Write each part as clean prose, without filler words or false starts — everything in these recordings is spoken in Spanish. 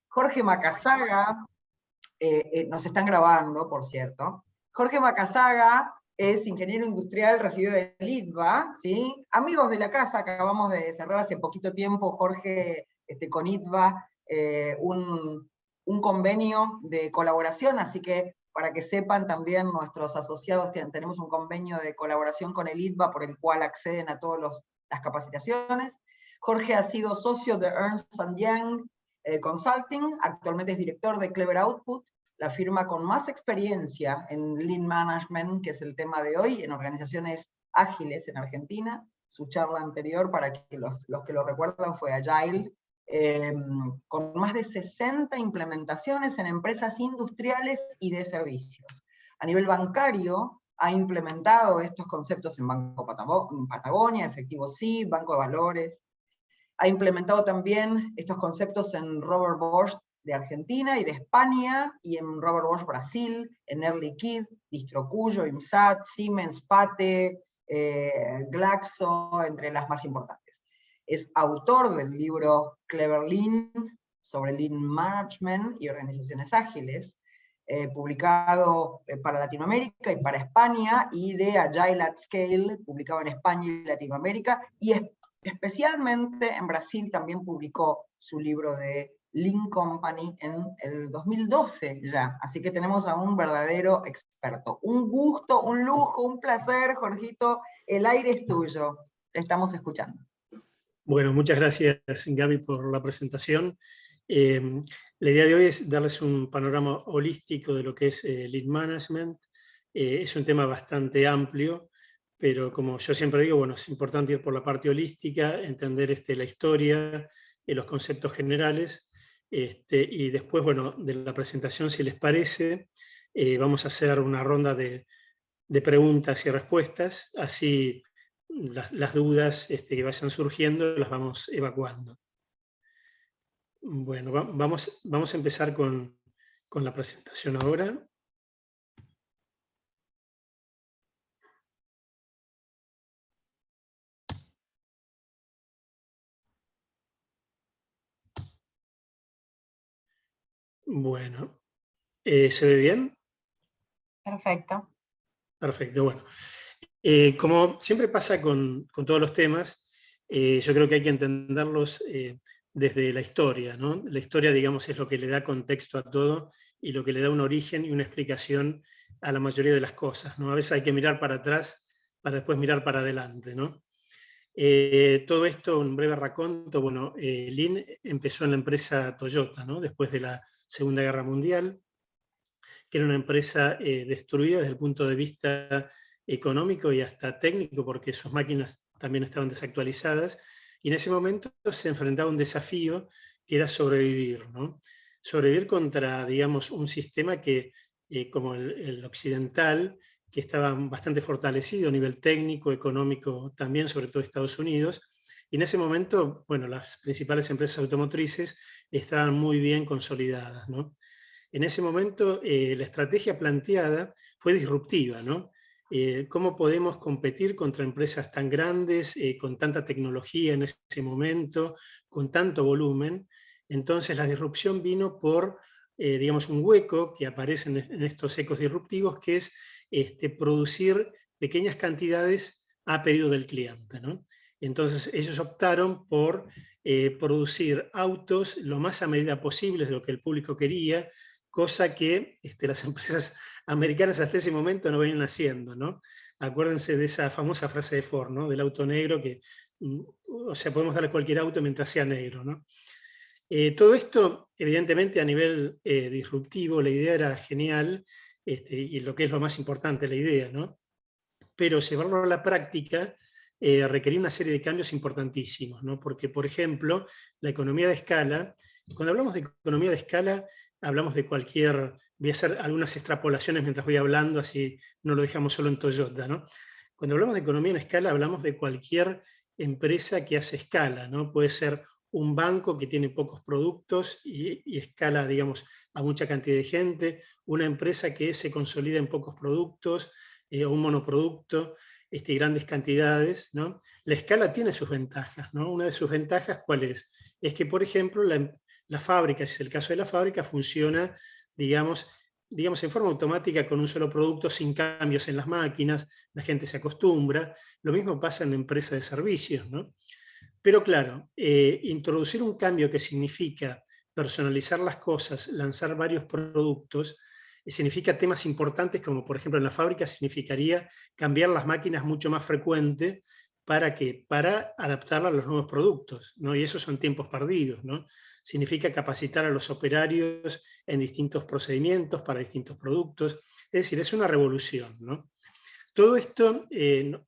Jorge Macazaga, nos están grabando, por cierto. Jorge Macazaga es ingeniero industrial recibido del ITBA, ¿sí? Amigos de la casa, acabamos de cerrar hace poquito tiempo, Jorge, con ITBA, un convenio de colaboración, así que para que sepan también nuestros asociados, tenemos un convenio de colaboración con el ITBA por el cual acceden a todas las capacitaciones. Jorge ha sido socio de Ernst Young Consulting, actualmente es director de Clever Output, la firma con más experiencia en Lean Management, que es el tema de hoy, en organizaciones ágiles en Argentina. Su charla anterior, para que los que lo recuerdan, fue Agile, con más de 60 implementaciones en empresas industriales y de servicios. A nivel bancario, ha implementado estos conceptos en Banco Patagonia, Efectivo Sí, Banco de Valores. Ha implementado también estos conceptos en Robert Bosch de Argentina y de España, y en Robert Bosch Brasil, en Air Liquide, Distrocuyo, IMSAT, Siemens, Pate, Glaxo, entre las más importantes. Es autor del libro Clever Lean, sobre Lean Management y organizaciones ágiles, publicado para Latinoamérica y para España, y de Agile at Scale, publicado en España y Latinoamérica, y especialmente en Brasil también publicó su libro de Lean Company en el 2012 ya, así que tenemos a un verdadero experto. Un gusto, un lujo, un placer, Jorgito, el aire es tuyo, te estamos escuchando. Bueno, muchas gracias, Gaby, por la presentación. La idea de hoy es darles un panorama holístico de lo que es Lean Management. Es un tema bastante amplio, pero como yo siempre digo, bueno, es importante ir por la parte holística, entender la historia, los conceptos generales, y después, bueno, de la presentación, si les parece, vamos a hacer una ronda de preguntas y respuestas, así las dudas que vayan surgiendo las vamos evacuando. Bueno, vamos a empezar con la presentación ahora. Bueno, ¿se ve bien? Perfecto. Perfecto, bueno. Como siempre pasa con todos los temas, yo creo que hay que entenderlos desde la historia, ¿no? La historia, digamos, es lo que le da contexto a todo y lo que le da un origen y una explicación a la mayoría de las cosas, ¿no? A veces hay que mirar para atrás para después mirar para adelante, ¿no? Todo esto, un breve raconto, bueno, Lean empezó en la empresa Toyota, ¿no? Después de la Segunda Guerra Mundial, que era una empresa destruida desde el punto de vista económico y hasta técnico, porque sus máquinas también estaban desactualizadas, y en ese momento se enfrentaba a un desafío que era sobrevivir, ¿no? Sobrevivir contra, digamos, un sistema que, como el occidental, que estaba bastante fortalecido a nivel técnico, económico también, sobre todo Estados Unidos, y en ese momento, bueno, las principales empresas automotrices estaban muy bien consolidadas, ¿no? En ese momento la estrategia planteada fue disruptiva, ¿no? ¿Cómo podemos competir contra empresas tan grandes, con tanta tecnología en ese momento, con tanto volumen? Entonces la disrupción vino por, digamos, un hueco que aparece en estos ecos disruptivos, que es producir pequeñas cantidades a pedido del cliente, ¿no? Entonces ellos optaron por producir autos lo más a medida posible de lo que el público quería, cosa que las empresas americanas hasta ese momento no venían haciendo, ¿no? Acuérdense de esa famosa frase de Ford, ¿no? Del auto negro, que, o sea, podemos darle cualquier auto mientras sea negro, ¿no? Todo esto, evidentemente, a nivel disruptivo, la idea era genial, y lo que es lo más importante, la idea, ¿no? Pero llevarlo a la práctica requería una serie de cambios importantísimos, ¿no? Porque, por ejemplo, la economía de escala, cuando hablamos de economía de escala, hablamos de cualquier, voy a hacer algunas extrapolaciones mientras voy hablando, así no lo dejamos solo en Toyota, ¿no? Cuando hablamos de economía en escala, hablamos de cualquier empresa que hace escala, ¿no? Puede ser un banco que tiene pocos productos y escala, digamos, a mucha cantidad de gente, una empresa que se consolida en pocos productos, o un monoproducto, grandes cantidades, ¿no? La escala tiene sus ventajas, ¿no? Una de sus ventajas, ¿cuál es? Es que, por ejemplo, la fábrica, si es el caso de la fábrica, funciona, digamos, en forma automática con un solo producto, sin cambios en las máquinas, la gente se acostumbra. Lo mismo pasa en la empresa de servicios, ¿no? Pero claro, introducir un cambio que significa personalizar las cosas, lanzar varios productos, significa temas importantes como, por ejemplo, en la fábrica significaría cambiar las máquinas mucho más frecuente. ¿Para qué? Para adaptarla a los nuevos productos, ¿no? Y esos son tiempos perdidos, ¿no? Significa capacitar a los operarios en distintos procedimientos para distintos productos. Es decir, es una revolución, ¿no? Todo esto,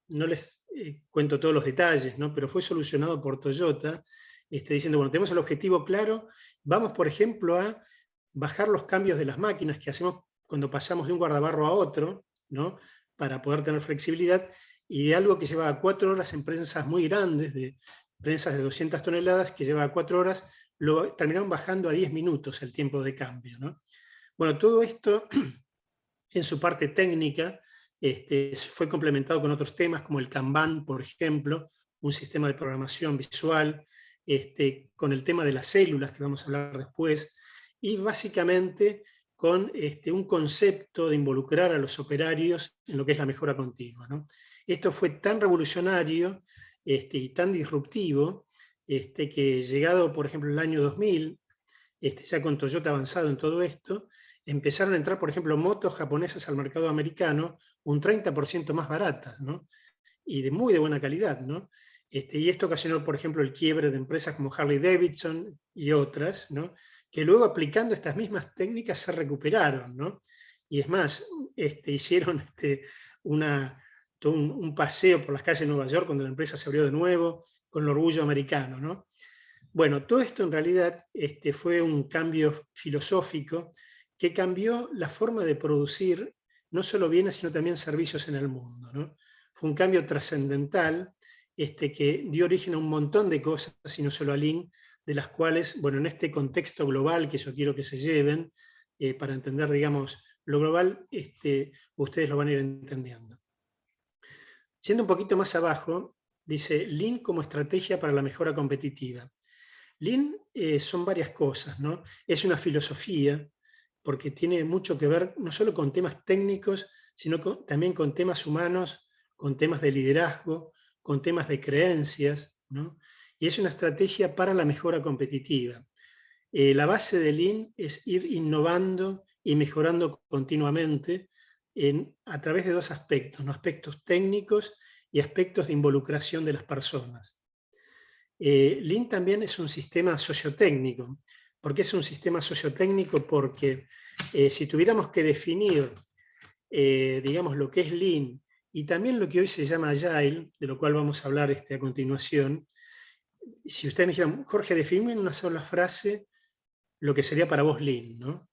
no les cuento todos los detalles, ¿no? Pero fue solucionado por Toyota, diciendo, bueno, tenemos el objetivo claro, vamos, por ejemplo, a bajar los cambios de las máquinas que hacemos cuando pasamos de un guardabarro a otro, ¿no? Para poder tener flexibilidad, y de algo que llevaba 4 horas en prensas muy grandes, de prensas de 200 toneladas, que llevaba 4 horas, lo terminaron bajando a 10 minutos el tiempo de cambio, ¿no? Bueno, todo esto en su parte técnica fue complementado con otros temas como el Kanban, por ejemplo, un sistema de programación visual, con el tema de las células, que vamos a hablar después, y básicamente con un concepto de involucrar a los operarios en lo que es la mejora continua, ¿no? Esto fue tan revolucionario y tan disruptivo que llegado, por ejemplo, el año 2000, ya con Toyota avanzado en todo esto, empezaron a entrar, por ejemplo, motos japonesas al mercado americano un 30% más baratas, ¿no? Y de muy de buena calidad, ¿no? Y esto ocasionó, por ejemplo, el quiebre de empresas como Harley Davidson y otras, ¿no? Que luego aplicando estas mismas técnicas se recuperaron, ¿no? Y es más, hicieron todo un paseo por las calles de Nueva York cuando la empresa se abrió de nuevo, con el orgullo americano, ¿no? Bueno, todo esto en realidad fue un cambio filosófico que cambió la forma de producir no solo bienes, sino también servicios en el mundo, ¿no? Fue un cambio trascendental que dio origen a un montón de cosas, y no solo a Lean, de las cuales, bueno, en este contexto global que yo quiero que se lleven, para entender, digamos, lo global, ustedes lo van a ir entendiendo. Siendo un poquito más abajo, dice Lean como estrategia para la mejora competitiva. Lean son varias cosas, ¿no? Es una filosofía, porque tiene mucho que ver no solo con temas técnicos, sino también con temas humanos, con temas de liderazgo, con temas de creencias, ¿no? Y es una estrategia para la mejora competitiva. La base de Lean es ir innovando y mejorando continuamente a través de 2 aspectos, ¿no? Aspectos técnicos y aspectos de involucración de las personas. Lean también es un sistema sociotécnico. ¿Por qué es un sistema sociotécnico? Porque si tuviéramos que definir, digamos, lo que es Lean y también lo que hoy se llama Agile, de lo cual vamos a hablar a continuación, si ustedes me dijeran, Jorge, definime en una sola frase lo que sería para vos Lean, ¿no?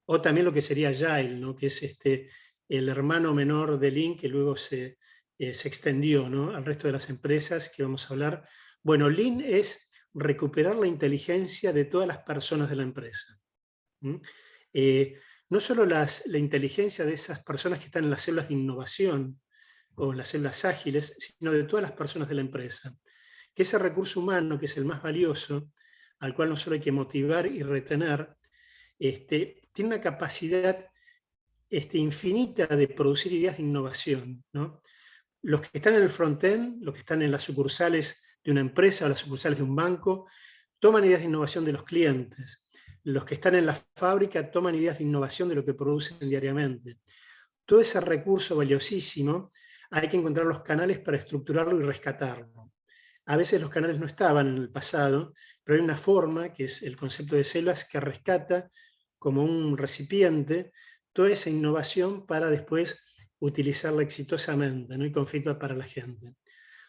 O también lo que sería Agile, ¿no? Que es el hermano menor de Lean que luego se extendió, ¿no? Al resto de las empresas que vamos a hablar. Bueno, Lean es recuperar la inteligencia de todas las personas de la empresa. No solo la inteligencia de esas personas que están en las células de innovación o en las células ágiles, sino de todas las personas de la empresa. Que ese recurso humano, que es el más valioso, al cual no solo hay que motivar y retener, tiene una capacidad infinita de producir ideas de innovación, ¿no? Los que están en el front-end, los que están en las sucursales de una empresa o las sucursales de un banco, toman ideas de innovación de los clientes. Los que están en la fábrica toman ideas de innovación de lo que producen diariamente. Todo ese recurso valiosísimo hay que encontrar los canales para estructurarlo y rescatarlo. A veces los canales no estaban en el pasado, pero hay una forma, que es el concepto de células, que rescata como un recipiente toda esa innovación para después utilizarla exitosamente, ¿no? Y con feedback para la gente.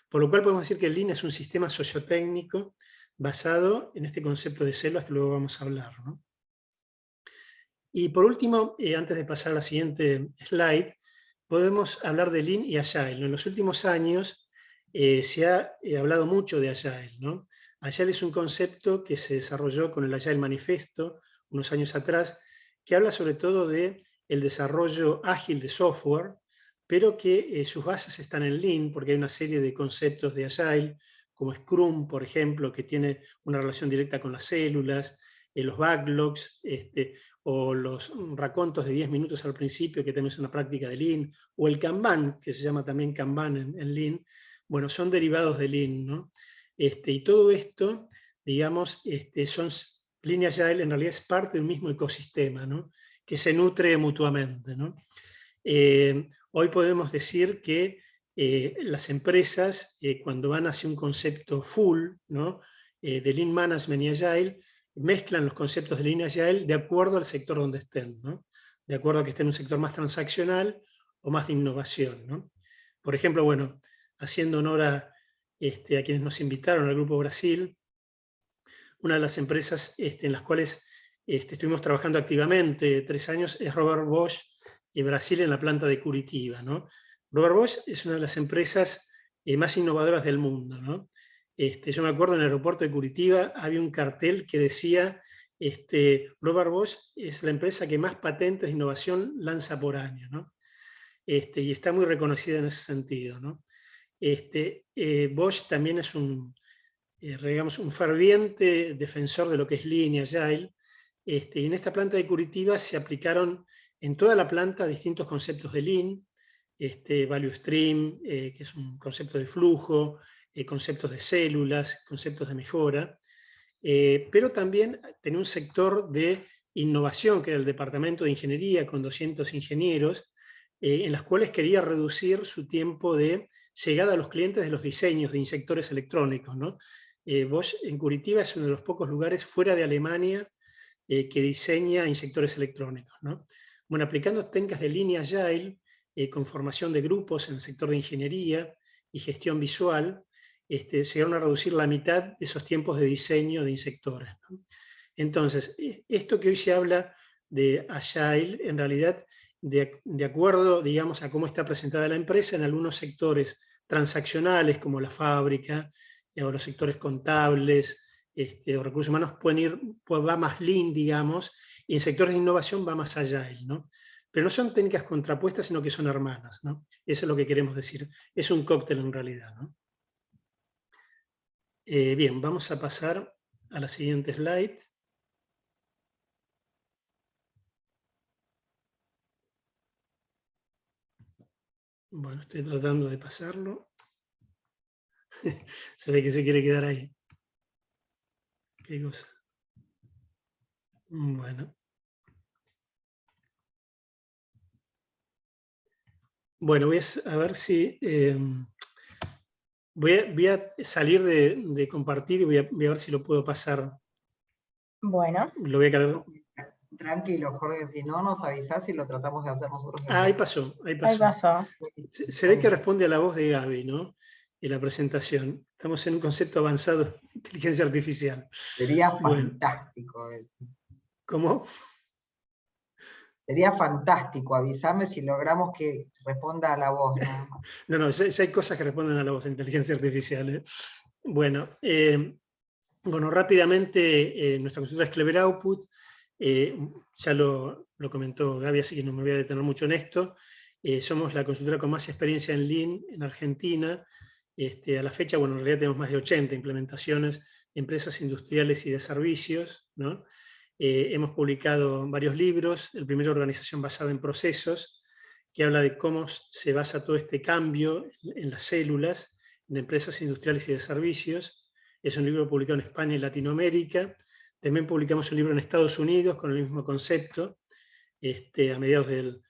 Por lo cual podemos decir que el Lean es un sistema sociotécnico basado en este concepto de células que luego vamos a hablar, ¿no? Y por último, antes de pasar a la siguiente slide, podemos hablar de Lean y Agile, ¿no? En los últimos años se ha hablado mucho de Agile, ¿no? Agile es un concepto que se desarrolló con el Agile Manifesto unos años atrás, que habla sobre todo de el desarrollo ágil de software, pero que sus bases están en Lean, porque hay una serie de conceptos de Agile, como Scrum, por ejemplo, que tiene una relación directa con las células, los backlogs, o los racontos de 10 minutos al principio, que también es una práctica de Lean, o el Kanban, que se llama también Kanban en Lean, bueno, son derivados de Lean, ¿no? Y todo esto, digamos, Lean Agile en realidad es parte de un mismo ecosistema, ¿no? Que se nutre mutuamente, ¿no? Hoy podemos decir que las empresas, cuando van hacia un concepto full, ¿no? De Lean Management y Agile, mezclan los conceptos de Lean y Agile de acuerdo al sector donde estén, ¿no? De acuerdo a que estén en un sector más transaccional o más de innovación, ¿no? Por ejemplo, bueno, haciendo honor a quienes nos invitaron al Grupo Brasil, una de las empresas en las cuales estuvimos trabajando activamente 3 años es Robert Bosch Brasil, en la planta de Curitiba, ¿no? Robert Bosch es una de las empresas más innovadoras del mundo, ¿no? Yo me acuerdo en el aeropuerto de Curitiba había un cartel que decía Robert Bosch es la empresa que más patentes de innovación lanza por año, ¿no? Y está muy reconocida en ese sentido, ¿no? Bosch también es digamos, un ferviente defensor de lo que es Lean y Agile, y en esta planta de Curitiba se aplicaron en toda la planta distintos conceptos de Lean, Value Stream, que es un concepto de flujo, conceptos de células, conceptos de mejora, pero también tenía un sector de innovación, que era el departamento de ingeniería, con 200 ingenieros, en las cuales quería reducir su tiempo de llegada a los clientes de los diseños de inyectores electrónicos, ¿no? Bosch en Curitiba es uno de los pocos lugares fuera de Alemania que diseña inyectores electrónicos, ¿no? Bueno, aplicando técnicas de Lean Agile, con formación de grupos en el sector de ingeniería y gestión visual, llegaron a reducir la mitad de esos tiempos de diseño de inyectores, ¿no? Entonces, esto que hoy se habla de Agile, en realidad, de acuerdo, digamos, a cómo está presentada la empresa, en algunos sectores transaccionales, como la fábrica, o los sectores contables, o recursos humanos, va más Lean, digamos, y en sectores de innovación va más Agile, ¿no? Pero no son técnicas contrapuestas, sino que son hermanas, ¿no? Eso es lo que queremos decir. Es un cóctel en realidad, ¿no? Bien, vamos a pasar a la siguiente slide. Bueno, estoy tratando de pasarlo. Se ve que se quiere quedar ahí. ¿Qué cosa? Bueno. Bueno, voy a ver si... voy a salir de compartir y voy a ver si lo puedo pasar. Bueno. Lo voy a cargar. Tranquilo, Jorge, si no nos avisás y lo tratamos de hacer nosotros. Ah, ahí pasó, ahí pasó. Ahí pasó. Se ve que responde a la voz de Gaby, ¿no? En la presentación. Estamos en un concepto avanzado de inteligencia artificial. Sería Bueno. fantástico. ¿Cómo? Sería fantástico, avísame si logramos que responda a la voz. No, ya hay cosas que responden a la voz de inteligencia artificial, ¿eh? Bueno, rápidamente, nuestra consultora es Clever Output. Ya lo comentó Gaby, así que no me voy a detener mucho en esto. Somos la consultora con más experiencia en Lean en Argentina. A la fecha, bueno, en realidad tenemos más de 80 implementaciones de empresas industriales y de servicios, ¿no? Hemos publicado varios libros. El primero, Organización basada en procesos, que habla de cómo se basa todo este cambio en las células, en empresas industriales y de servicios. Es un libro publicado en España y Latinoamérica. También publicamos un libro en Estados Unidos con el mismo concepto, a mediados del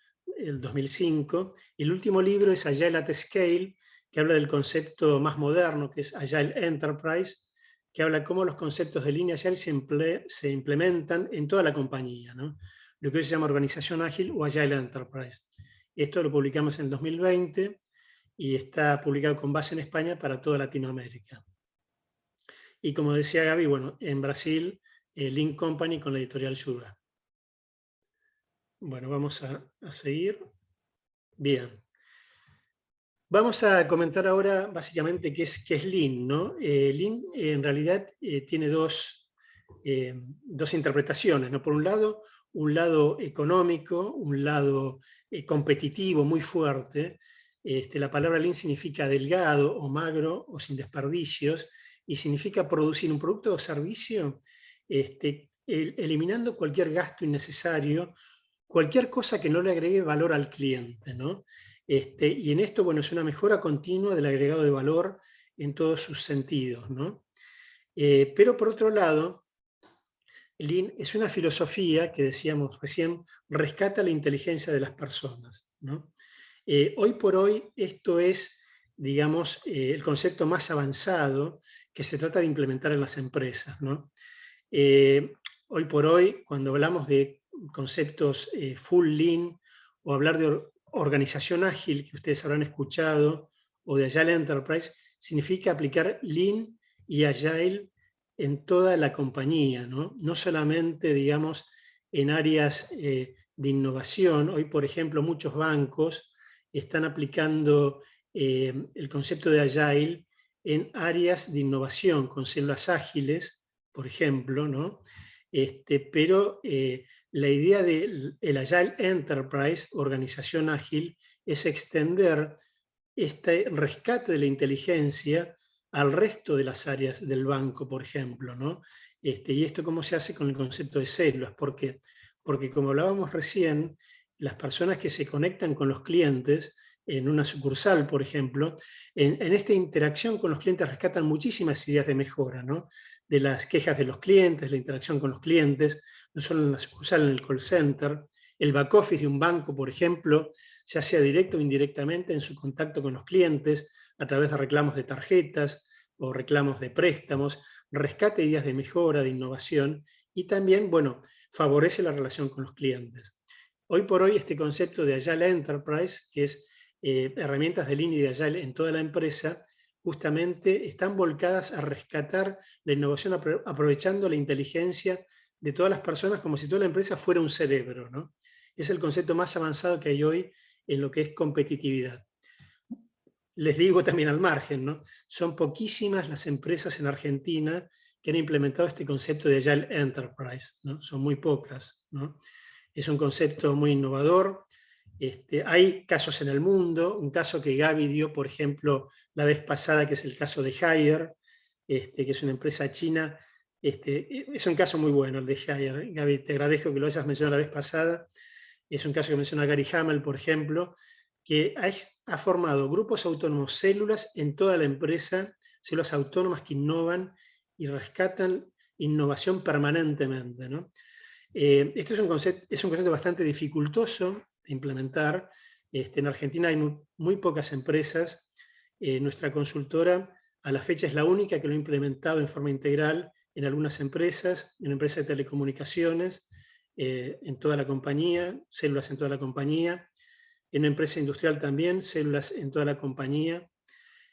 2005. Y el último libro es Agile at Scale, que habla del concepto más moderno, que es Agile Enterprise, que habla de cómo los conceptos de Lean y Agile se implementan en toda la compañía, ¿no? Lo que hoy se llama organización ágil o Agile Enterprise. Esto lo publicamos en el 2020 y está publicado con base en España para toda Latinoamérica. Y como decía Gaby, bueno, en Brasil, Lean Company con la editorial Yuga. Bueno, vamos a seguir. Bien. Vamos a comentar ahora básicamente qué es Lean, ¿no? Lean en realidad tiene dos interpretaciones, ¿no? Por un lado económico, un lado competitivo muy fuerte. La palabra Lean significa delgado o magro o sin desperdicios, y significa producir un producto o servicio eliminando cualquier gasto innecesario, cualquier cosa que no le agregue valor al cliente, ¿no? Y en esto, bueno, es una mejora continua del agregado de valor en todos sus sentidos, ¿no? Pero por otro lado, Lean es una filosofía que decíamos recién, rescata la inteligencia de las personas, ¿no? Hoy por hoy esto es, digamos, el concepto más avanzado que se trata de implementar en las empresas, ¿no? Hoy por hoy, cuando hablamos de conceptos full Lean o hablar de organización ágil, que ustedes habrán escuchado, o de Agile Enterprise, significa aplicar Lean y Agile en toda la compañía, ¿no? No solamente, digamos, en áreas de innovación. Hoy, por ejemplo, muchos bancos están aplicando el concepto de Agile en áreas de innovación, con células ágiles, por ejemplo, ¿no? Pero la idea del Agile Enterprise, organización ágil, es extender este rescate de la inteligencia al resto de las áreas del banco, por ejemplo, ¿no? Y esto cómo se hace con el concepto de células, porque como hablábamos recién, las personas que se conectan con los clientes en una sucursal, por ejemplo, en esta interacción con los clientes rescatan muchísimas ideas de mejora, ¿no? De las quejas de los clientes, la interacción con los clientes, no solo en la sucursal, en el call center, el back office de un banco, por ejemplo, ya sea directo o indirectamente en su contacto con los clientes, a través de reclamos de tarjetas o reclamos de préstamos, rescate ideas de mejora, de innovación y también, bueno, favorece la relación con los clientes. Hoy por hoy este concepto de Agile Enterprise, que es herramientas de Lean y de Agile en toda la empresa, justamente están volcadas a rescatar la innovación aprovechando la inteligencia de todas las personas como si toda la empresa fuera un cerebro, ¿no? Es el concepto más avanzado que hay hoy en lo que es competitividad. Les digo también al margen, ¿no? Son poquísimas las empresas en Argentina que han implementado este concepto de Agile Enterprise, ¿no? Son muy pocas, ¿no? Es un concepto muy innovador. Hay casos en el mundo, un caso que Gaby dio, por ejemplo, la vez pasada, que es el caso de Haier, que es una empresa china. Es un caso muy bueno el de Haier. Gaby, te agradezco que lo hayas mencionado la vez pasada. Es un caso que menciona Gary Hamel, por ejemplo, que ha formado grupos autónomos, células en toda la empresa, células autónomas que innovan y rescatan innovación permanentemente, ¿no? Este es un concepto bastante dificultoso de implementar. En Argentina hay muy pocas empresas. Nuestra consultora a la fecha es la única que lo ha implementado en forma integral en algunas empresas, en una empresa de telecomunicaciones, en toda la compañía, células en toda la compañía, en una empresa industrial también, células en toda la compañía,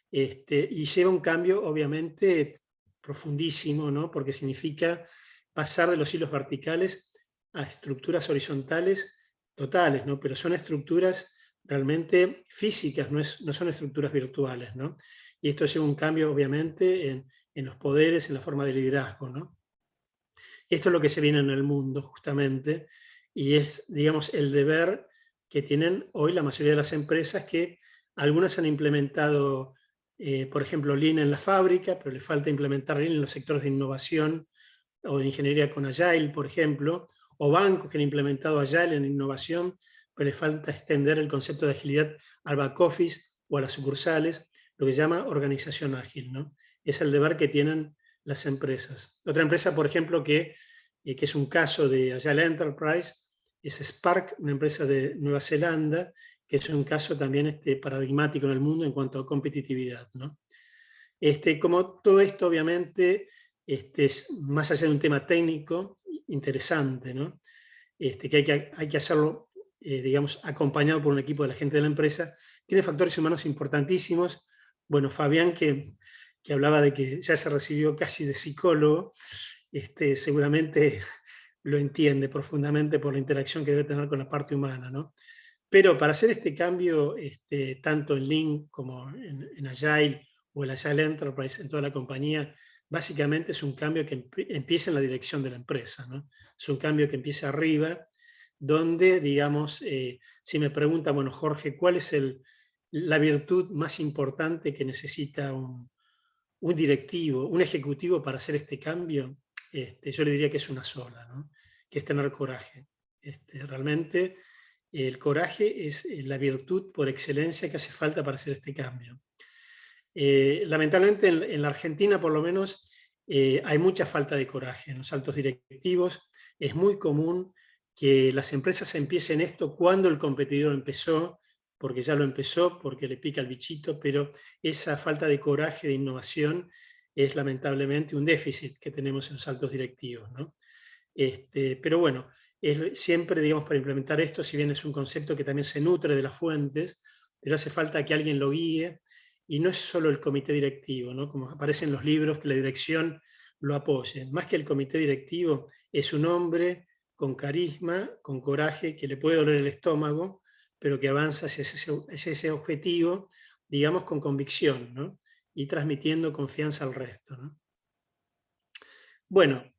y lleva un cambio obviamente profundísimo, ¿no? Porque significa pasar de los hilos verticales a estructuras horizontales totales, ¿no? Pero son estructuras realmente físicas, no son estructuras virtuales, ¿no? Y esto lleva un cambio obviamente en los poderes, en la forma de liderazgo, ¿no? Esto es lo que se viene en el mundo justamente, y es, digamos, el deber que tienen hoy la mayoría de las empresas, que algunas han implementado, por ejemplo, Lean en la fábrica, pero le falta implementar Lean en los sectores de innovación o de ingeniería con Agile, por ejemplo, o bancos que han implementado Agile en innovación, pero le falta extender el concepto de agilidad al back office o a las sucursales, lo que se llama organización ágil, ¿no? Es el deber que tienen las empresas. Otra empresa, por ejemplo, que es un caso de Agile Enterprise, es Spark, una empresa de Nueva Zelanda, que es un caso también paradigmático en el mundo en cuanto a competitividad, ¿no? Como todo esto, obviamente, es más allá de un tema técnico interesante, ¿no? Que hay que hacerlo, digamos, acompañado por un equipo de la gente de la empresa. Tiene factores humanos importantísimos. Bueno, Fabián, que hablaba de que ya se recibió casi de psicólogo, seguramente lo entiende profundamente por la interacción que debe tener con la parte humana, ¿no? Pero para hacer este cambio, tanto en Lean como en Agile o el Agile Enterprise en toda la compañía, básicamente es un cambio que empieza en la dirección de la empresa, ¿no? Es un cambio que empieza arriba, donde, digamos, si me preguntan, bueno, Jorge, ¿cuál es la virtud más importante que necesita un directivo, un ejecutivo para hacer este cambio? yo le diría que es una sola, ¿no? Que es tener coraje. Realmente el coraje es la virtud por excelencia que hace falta para hacer este cambio. Lamentablemente en la Argentina, por lo menos, hay mucha falta de coraje en los altos directivos. Es muy común que las empresas empiecen esto cuando el competidor empezó, porque ya lo empezó, porque le pica el bichito, pero esa falta de coraje, de innovación, es lamentablemente un déficit que tenemos en los altos directivos, ¿no? Pero bueno, siempre, digamos, para implementar esto, si bien es un concepto que también se nutre de las fuentes, pero hace falta que alguien lo guíe, y no es solo el comité directivo, ¿no? Como aparece en los libros, que la dirección lo apoye. Más que el comité directivo, es un hombre con carisma, con coraje, que le puede doler el estómago, pero que avanza hacia ese objetivo, digamos, con convicción, ¿no? Y transmitiendo confianza al resto, ¿no? Bueno,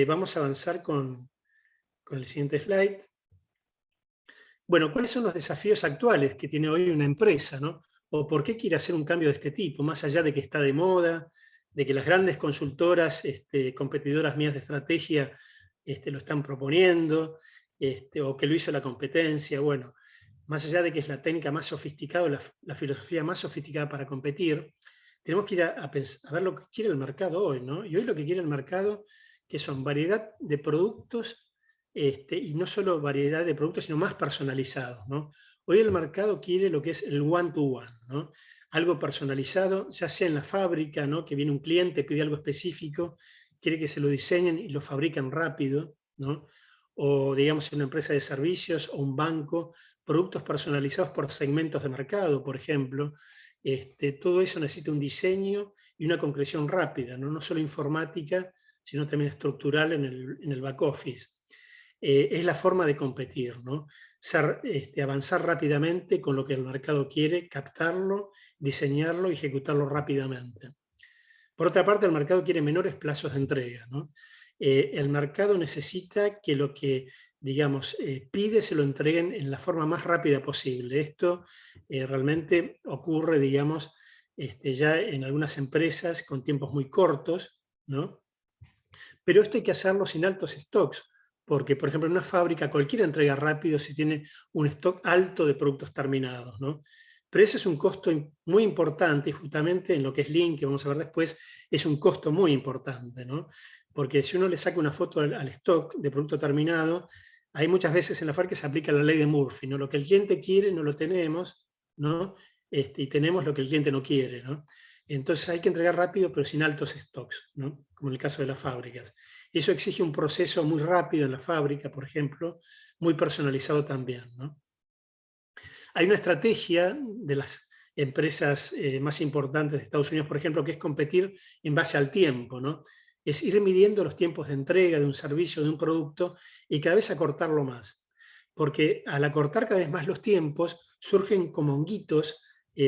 vamos a avanzar con el siguiente slide. Bueno, ¿cuáles son los desafíos actuales que tiene hoy una empresa, ¿no? ¿O por qué quiere hacer un cambio de este tipo? Más allá de que está de moda, de que las grandes consultoras, competidoras mías de estrategia, lo están proponiendo, o que lo hizo la competencia. Bueno, más allá de que es la técnica más sofisticada, la filosofía más sofisticada para competir, tenemos que ir a ver lo que quiere el mercado hoy, ¿no? Y hoy lo que quiere el mercado, que son variedad de productos, y no solo variedad de productos, sino más personalizados, ¿no? Hoy el mercado quiere lo que es el one-to-one, ¿no? Algo personalizado, ya sea en la fábrica, ¿no? Que viene un cliente, pide algo específico, quiere que se lo diseñen y lo fabrican rápido, ¿no? O digamos en una empresa de servicios o un banco, productos personalizados por segmentos de mercado, por ejemplo. Todo eso necesita un diseño y una concreción rápida, ¿no? No solo informática, sino también estructural en el back office. Es la forma de competir, ¿no? Avanzar rápidamente con lo que el mercado quiere, captarlo, diseñarlo y ejecutarlo rápidamente. Por otra parte, el mercado quiere menores plazos de entrega, ¿no? El mercado necesita que lo que, digamos, pide se lo entreguen en la forma más rápida posible. Esto realmente ocurre, digamos, ya en algunas empresas con tiempos muy cortos, ¿no? Pero esto hay que hacerlo sin altos stocks, porque, por ejemplo, en una fábrica cualquiera entrega rápido si tiene un stock alto de productos terminados, ¿no? Pero ese es un costo muy importante, y justamente en lo que es Lean, que vamos a ver después, es un costo muy importante, ¿no? Porque si uno le saca una foto al stock de producto terminado, hay muchas veces en la fábrica se aplica la ley de Murphy, ¿no? Lo que el cliente quiere no lo tenemos, ¿no? Y tenemos lo que el cliente no quiere, ¿no? Entonces hay que entregar rápido, pero sin altos stocks, ¿no? Como en el caso de las fábricas. Eso exige un proceso muy rápido en la fábrica, por ejemplo, muy personalizado también, ¿no? Hay una estrategia de las empresas más importantes de Estados Unidos, por ejemplo, que es competir en base al tiempo, ¿no? Es ir midiendo los tiempos de entrega de un servicio, de un producto, y cada vez acortarlo más. Porque al acortar cada vez más los tiempos, surgen como honguitos,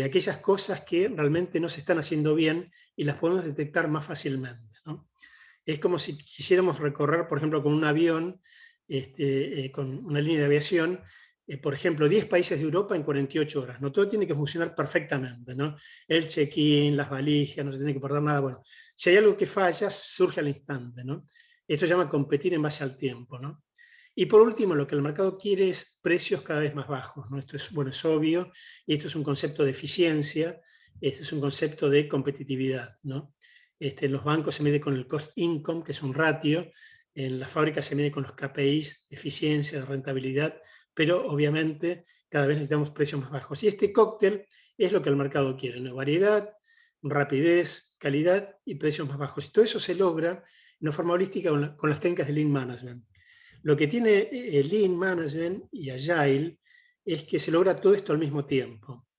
aquellas cosas que realmente no se están haciendo bien y las podemos detectar más fácilmente, ¿no? Es como si quisiéramos recorrer, por ejemplo, con un avión, con una línea de aviación, por ejemplo, 10 países de Europa en 48 horas. ¿No? Todo tiene que funcionar perfectamente, ¿no? El check-in, las valijas, no se tiene que perder nada. Bueno, si hay algo que falla, surge al instante, ¿no? Esto se llama competir en base al tiempo, ¿no? Y por último, lo que el mercado quiere es precios cada vez más bajos, ¿no? Esto es, bueno, es obvio, y esto es un concepto de eficiencia, este es un concepto de competitividad, ¿no? En los bancos se mide con el cost income, que es un ratio, en las fábricas se mide con los KPIs de eficiencia, de rentabilidad, pero obviamente cada vez necesitamos precios más bajos. Y este cóctel es lo que el mercado quiere, ¿no? Variedad, rapidez, calidad y precios más bajos. Y todo eso se logra de forma holística con las técnicas de Lean Management. Lo que tiene Lean Management y Agile es que se logra todo esto al mismo tiempo.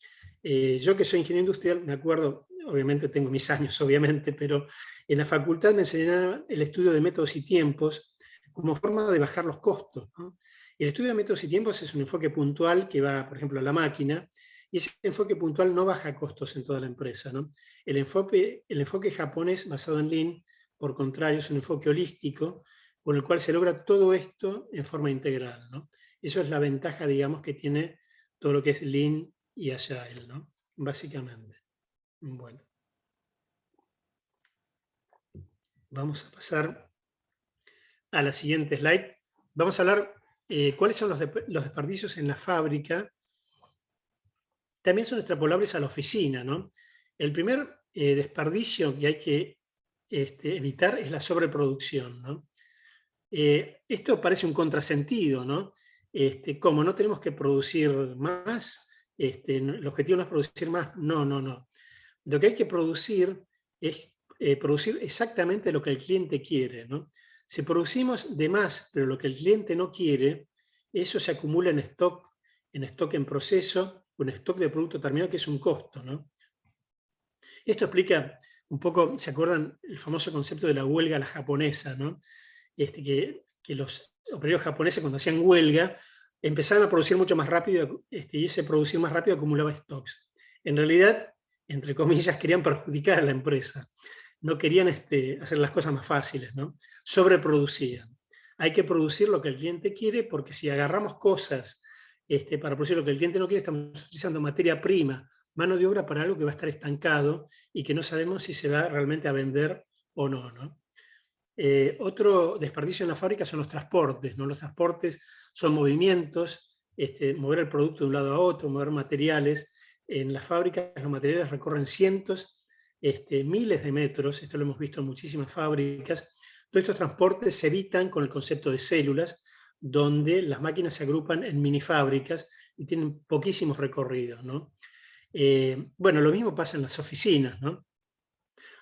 Yo que soy ingeniero industrial, me acuerdo, obviamente tengo mis años, obviamente, pero en la facultad me enseñaban el estudio de métodos y tiempos como forma de bajar los costos, ¿no? El estudio de métodos y tiempos es un enfoque puntual que va, por ejemplo, a la máquina, y ese enfoque puntual no baja costos en toda la empresa, ¿no? El enfoque japonés basado en Lean, por contrario, es un enfoque holístico, con el cual se logra todo esto en forma integral, ¿no? Eso es la ventaja, digamos, que tiene todo lo que es Lean y Agile, ¿no? Básicamente. Bueno. Vamos a pasar a la siguiente slide, vamos a hablar cuáles son los desperdicios en la fábrica. También son extrapolables a la oficina, ¿no? El primer desperdicio que hay que evitar es la sobreproducción, ¿no? Esto parece un contrasentido, ¿no? Como no tenemos que producir más, el objetivo no es producir más, no. Lo que hay que producir es producir exactamente lo que el cliente quiere, ¿no? Si producimos de más, pero lo que el cliente no quiere, eso se acumula en stock en proceso, o en stock de producto terminado, que es un costo, ¿no? Esto explica un poco, ¿se acuerdan el famoso concepto de la huelga a la japonesa, ¿no? Que los operarios japoneses, cuando hacían huelga, empezaban a producir mucho más rápido, y ese producir más rápido acumulaba stocks. En realidad, entre comillas, querían perjudicar a la empresa. No querían hacer las cosas más fáciles, ¿no? Sobreproducían. Hay que producir lo que el cliente quiere, porque si agarramos cosas para producir lo que el cliente no quiere, estamos utilizando materia prima, mano de obra para algo que va a estar estancado y que no sabemos si se va realmente a vender o no, ¿no? Otro desperdicio en la fábrica son los transportes, ¿no? Los transportes son movimientos, mover el producto de un lado a otro, mover materiales. En las fábricas los materiales recorren cientos, miles de metros, esto lo hemos visto en muchísimas fábricas. Todos estos transportes se evitan con el concepto de células, donde las máquinas se agrupan en mini fábricas y tienen poquísimos recorridos, ¿no? Bueno, lo mismo pasa en las oficinas, ¿no?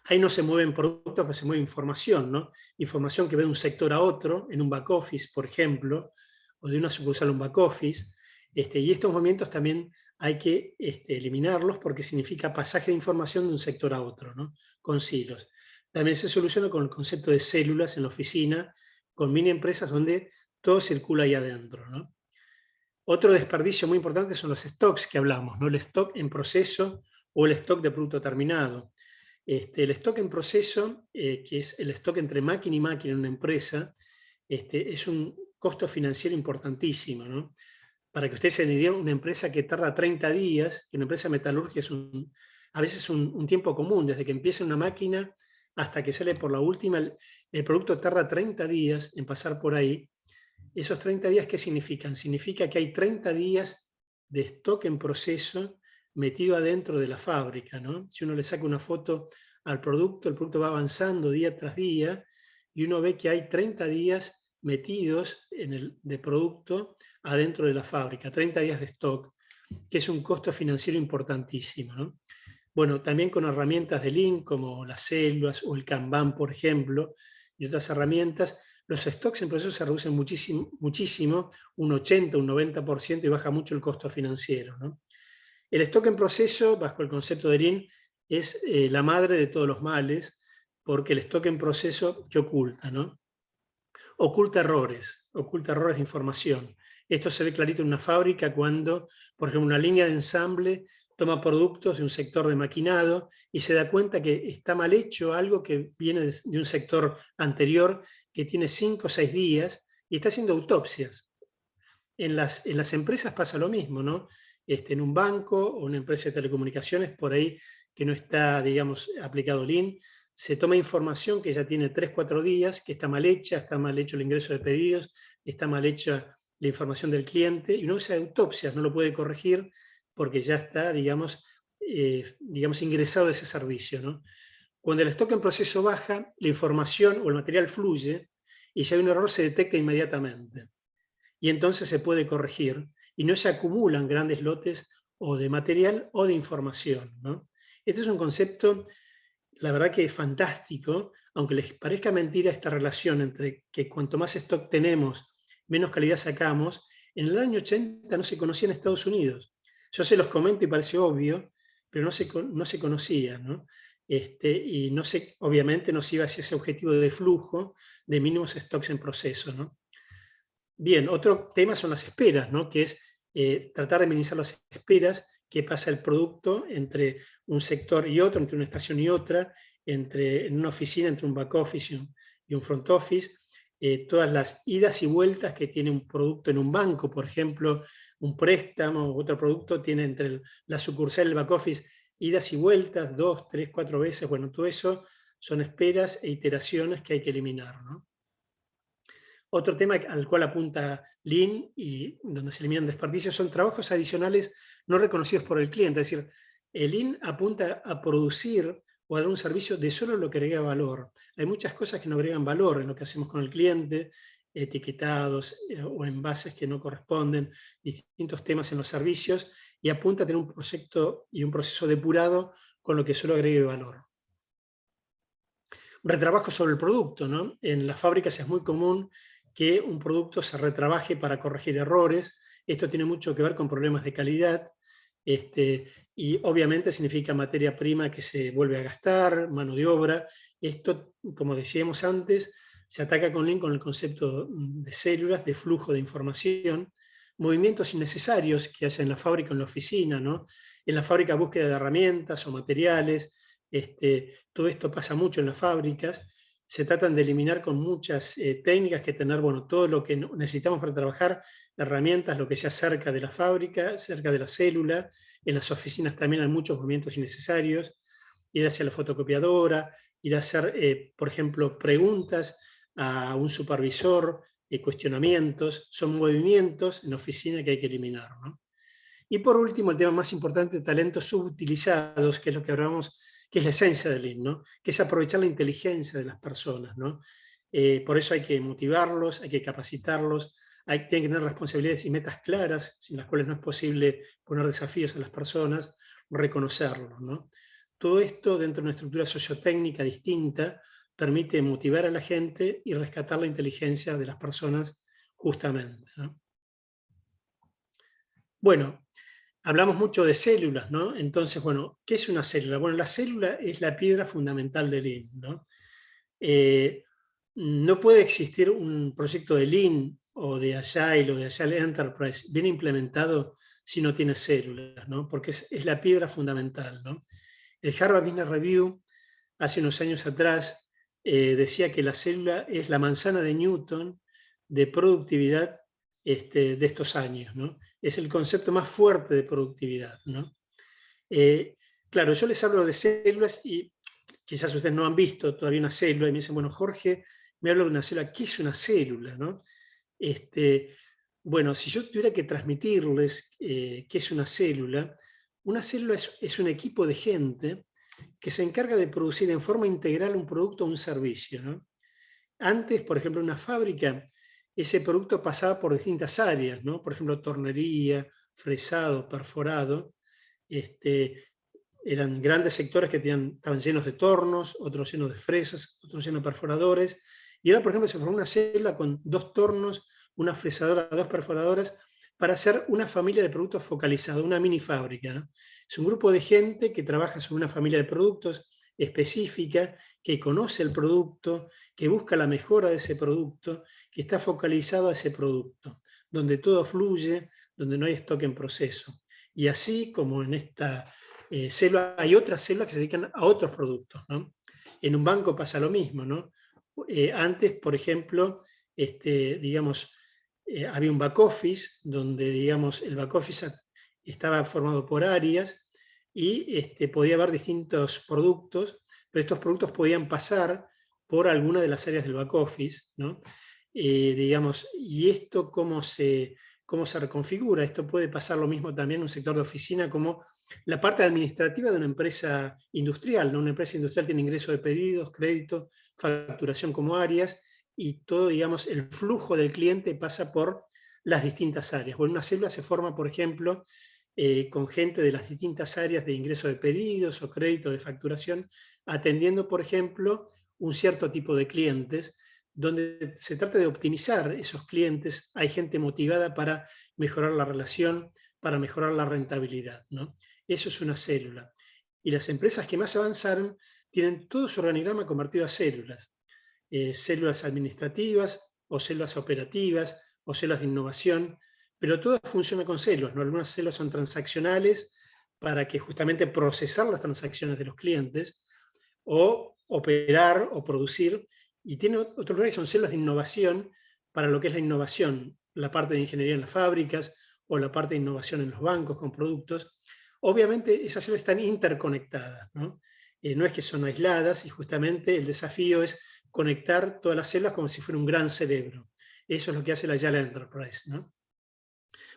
Ahí no se mueven productos, pero se mueve información, ¿no? Información que va de un sector a otro, en un back office, por ejemplo, o de una sucursal a un back office. Y estos movimientos también hay que eliminarlos, porque significa pasaje de información de un sector a otro, ¿no? Con silos. También se soluciona con el concepto de células en la oficina, con mini empresas donde todo circula ahí adentro, ¿no? Otro desperdicio muy importante son los stocks que hablamos, ¿no? El stock en proceso o el stock de producto terminado. El stock en proceso, que es el stock entre máquina y máquina en una empresa, es un costo financiero importantísimo, ¿no? Para que ustedes se den idea, una empresa que tarda 30 días, que una empresa de metalurgia es a veces un tiempo común, desde que empieza una máquina hasta que sale por la última, el producto tarda 30 días en pasar por ahí. ¿Esos 30 días qué significan? Significa que hay 30 días de stock en proceso metido adentro de la fábrica, ¿no? Si uno le saca una foto al producto, el producto va avanzando día tras día y uno ve que hay 30 días metidos de producto adentro de la fábrica, 30 días de stock, que es un costo financiero importantísimo, ¿no? Bueno, también con herramientas de Lean como las células o el Kanban, por ejemplo, y otras herramientas, los stocks en proceso se reducen muchísimo, un 80, un 90%, y baja mucho el costo financiero, ¿no? El stock en proceso, bajo el concepto de Lean, es la madre de todos los males, porque el stock en proceso, ¿qué oculta, no? Oculta errores de información. Esto se ve clarito en una fábrica cuando, por ejemplo, una línea de ensamble toma productos de un sector de maquinado y se da cuenta que está mal hecho algo que viene de un sector anterior que tiene 5 o 6 días y está haciendo autopsias. En las empresas pasa lo mismo, ¿no? En un banco o una empresa de telecomunicaciones, por ahí que no está, digamos, aplicado Lean, se toma información que ya tiene 3 o 4 días, que está mal hecho el ingreso de pedidos, está mal hecha la información del cliente, y uno hace autopsias, no lo puede corregir porque ya está, digamos, ingresado a ese servicio, ¿no? Cuando el stock en proceso baja, la información o el material fluye, y si hay un error se detecta inmediatamente. Y entonces se puede corregir, y no se acumulan grandes lotes o de material o de información, ¿no? Este es un concepto, la verdad que es fantástico, aunque les parezca mentira esta relación entre que cuanto más stock tenemos, menos calidad sacamos. En el año 80 no se conocía en Estados Unidos. Yo se los comento y parece obvio, pero no se conocía, ¿no? Y obviamente no se iba hacia ese objetivo de flujo de mínimos stocks en proceso, ¿no? Bien, otro tema son las esperas, ¿no? Que es tratar de minimizar las esperas, que pasa el producto entre un sector y otro, entre una estación y otra, en una oficina, entre un back office y un front office, todas las idas y vueltas que tiene un producto en un banco, por ejemplo, un préstamo u otro producto tiene entre la sucursal y el back office idas y vueltas, 2, 3, 4 veces. Bueno, todo eso son esperas e iteraciones que hay que eliminar, ¿no? Otro tema al cual apunta Lean y donde se eliminan desperdicios son trabajos adicionales no reconocidos por el cliente. Es decir, el Lean apunta a producir o a dar un servicio de solo lo que agrega valor. Hay muchas cosas que no agregan valor en lo que hacemos con el cliente, etiquetados o envases que no corresponden, distintos temas en los servicios, y apunta a tener un proyecto y un proceso depurado con lo que solo agregue valor. Retrabajo sobre el producto, ¿no? En las fábricas es muy común que un producto se retrabaje para corregir errores. Esto tiene mucho que ver con problemas de calidad, y obviamente significa materia prima que se vuelve a gastar, mano de obra. Esto, como decíamos antes, se ataca con Lean con el concepto de células, de flujo de información, movimientos innecesarios que hacen en la fábrica o en la oficina, ¿no? En la fábrica búsqueda de herramientas o materiales, todo esto pasa mucho en las fábricas. Se tratan de eliminar con muchas técnicas que tener, bueno, todo lo que necesitamos para trabajar, herramientas, lo que sea cerca de la fábrica, cerca de la célula. En las oficinas también hay muchos movimientos innecesarios. Ir hacia la fotocopiadora, ir a hacer, por ejemplo, preguntas a un supervisor, cuestionamientos. Son movimientos en la oficina que hay que eliminar, ¿no? Y por último, el tema más importante, talentos subutilizados, que es lo que hablamos, que es la esencia del Lean, ¿no? Que es aprovechar la inteligencia de las personas, ¿no? Por eso hay que motivarlos, hay que capacitarlos, tienen que tener responsabilidades y metas claras, sin las cuales no es posible poner desafíos a las personas, reconocerlos, ¿no? Todo esto, dentro de una estructura sociotécnica distinta, permite motivar a la gente y rescatar la inteligencia de las personas justamente, ¿no? Bueno, hablamos mucho de células, ¿no? Entonces, bueno, ¿qué es una célula? Bueno, la célula es la piedra fundamental del Lean, ¿no? No puede existir un proyecto de Lean o de Agile o de Agile Enterprise bien implementado si no tiene células, ¿no? Porque es la piedra fundamental, ¿no? El Harvard Business Review, hace unos años atrás, decía que la célula es la manzana de Newton de productividad de estos años, ¿no? Es el concepto más fuerte de productividad, ¿no? Claro, yo les hablo de células y quizás ustedes no han visto todavía una célula y me dicen, bueno, Jorge, me habla de una célula. ¿Qué es una célula, no? Bueno, si yo tuviera que transmitirles qué es una célula es un equipo de gente que se encarga de producir en forma integral un producto o un servicio, ¿no? Antes, por ejemplo, en una fábrica, ese producto pasaba por distintas áreas, ¿no? Por ejemplo, tornería, fresado, perforado. Eran grandes sectores que estaban llenos de tornos, otros llenos de fresas, otros llenos de perforadores. Y ahora, por ejemplo, se formó una celda con 2 tornos, una fresadora, 2 perforadoras, para hacer una familia de productos focalizada, una mini fábrica, ¿no? Es un grupo de gente que trabaja sobre una familia de productos específica, que conoce el producto, que busca la mejora de ese producto, que está focalizado a ese producto, donde todo fluye, donde no hay stock en proceso. Y así como en esta célula, hay otras células que se dedican a otros productos, ¿no? En un banco pasa lo mismo, ¿no? Antes, por ejemplo, digamos, había un back office, donde digamos, el back office estaba formado por áreas y podía haber distintos productos, pero estos productos podían pasar por alguna de las áreas del back office, ¿no? Digamos, y esto cómo se reconfigura. Esto puede pasar lo mismo también en un sector de oficina, como la parte administrativa de una empresa industrial, ¿no? Una empresa industrial tiene ingreso de pedidos, crédito, facturación como áreas, y todo, digamos, el flujo del cliente pasa por las distintas áreas. Bueno, una célula se forma, por ejemplo, con gente de las distintas áreas de ingreso de pedidos o crédito de facturación, atendiendo, por ejemplo, un cierto tipo de clientes, donde se trata de optimizar esos clientes. Hay gente motivada para mejorar la relación, para mejorar la rentabilidad, ¿no? Eso es una célula. Y las empresas que más avanzaron tienen todo su organigrama convertido a células. Células administrativas o células operativas o células de innovación, pero todas funcionan con células, ¿no? Algunas células son transaccionales para que justamente procesar las transacciones de los clientes, o operar o producir, y tiene otro lugar que son células de innovación para lo que es la innovación, la parte de ingeniería en las fábricas o la parte de innovación en los bancos con productos. Obviamente esas células están interconectadas, ¿no? No es que son aisladas, y justamente el desafío es conectar todas las células como si fuera un gran cerebro. Eso es lo que hace la Agile Enterprise, ¿no?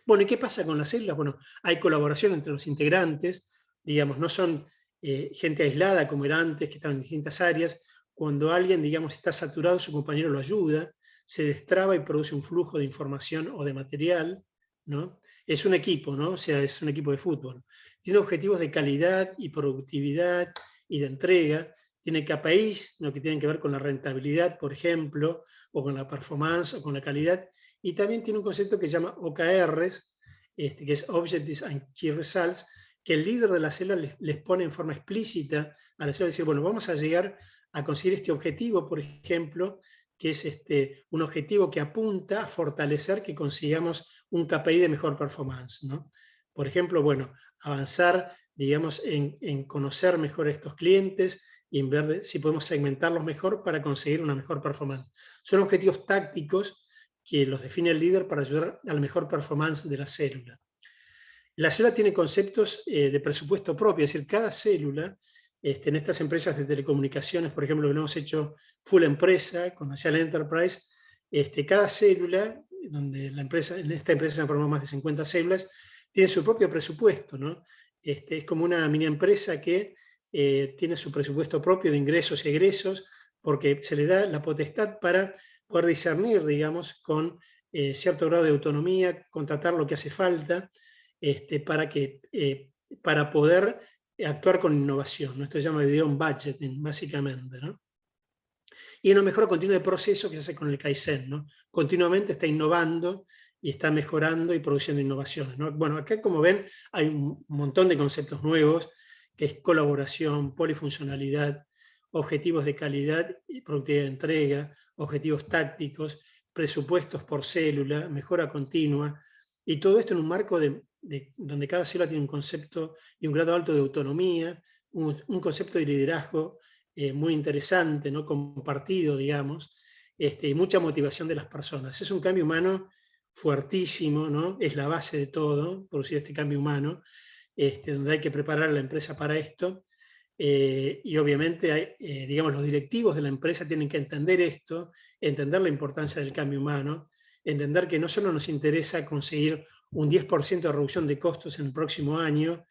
Bueno, ¿y qué pasa con las células? Bueno, hay colaboración entre los integrantes, digamos, no son gente aislada como era antes, que estaban en distintas áreas. Cuando alguien, digamos, está saturado, su compañero lo ayuda, se destraba y produce un flujo de información o de material, ¿no? Es un equipo, ¿no? O sea, es un equipo de fútbol. Tiene objetivos de calidad y productividad y de entrega. Tiene KPIs, ¿no? Que tienen que ver con la rentabilidad, por ejemplo, o con la performance, o con la calidad. Y también tiene un concepto que se llama OKRs, que es Objectives and Key Results, que el líder de la célula les pone en forma explícita a la célula, decir, bueno, vamos a llegar a conseguir este objetivo, por ejemplo, que es un objetivo que apunta a fortalecer que consigamos un KPI de mejor performance, ¿no? Por ejemplo, bueno, avanzar, digamos, en conocer mejor a estos clientes y en ver si podemos segmentarlos mejor para conseguir una mejor performance. Son objetivos tácticos que los define el líder para ayudar a la mejor performance de la célula. La célula tiene conceptos de presupuesto propio, es decir, cada célula, en estas empresas de telecomunicaciones, por ejemplo, que lo hemos hecho full empresa, con Agile Enterprise, cada célula, donde en esta empresa se han formado más de 50 células, tiene su propio presupuesto, ¿no? Es como una mini empresa que tiene su presupuesto propio de ingresos y egresos, porque se le da la potestad para poder discernir, digamos, con cierto grado de autonomía, contratar lo que hace falta, para poder actuar con innovación, ¿no? Esto se llama beyond budgeting, básicamente, ¿no? Y una mejora continua de proceso que se hace con el Kaizen, ¿no? Continuamente está innovando y está mejorando y produciendo innovaciones, ¿no? Bueno, acá, como ven, hay un montón de conceptos nuevos, que es colaboración, polifuncionalidad, objetivos de calidad y productividad de entrega, objetivos tácticos, presupuestos por célula, mejora continua, y todo esto en un marco donde cada célula tiene un concepto y un grado alto de autonomía, un concepto de liderazgo muy interesante, ¿no? Compartido, digamos, y mucha motivación de las personas. Es un cambio humano fuertísimo, ¿no? Es la base de todo, producir este cambio humano, donde hay que preparar a la empresa para esto. Y obviamente, digamos, los directivos de la empresa tienen que entender esto, entender la importancia del cambio humano, entender que no solo nos interesa conseguir un 10% de reducción de costos en el próximo año,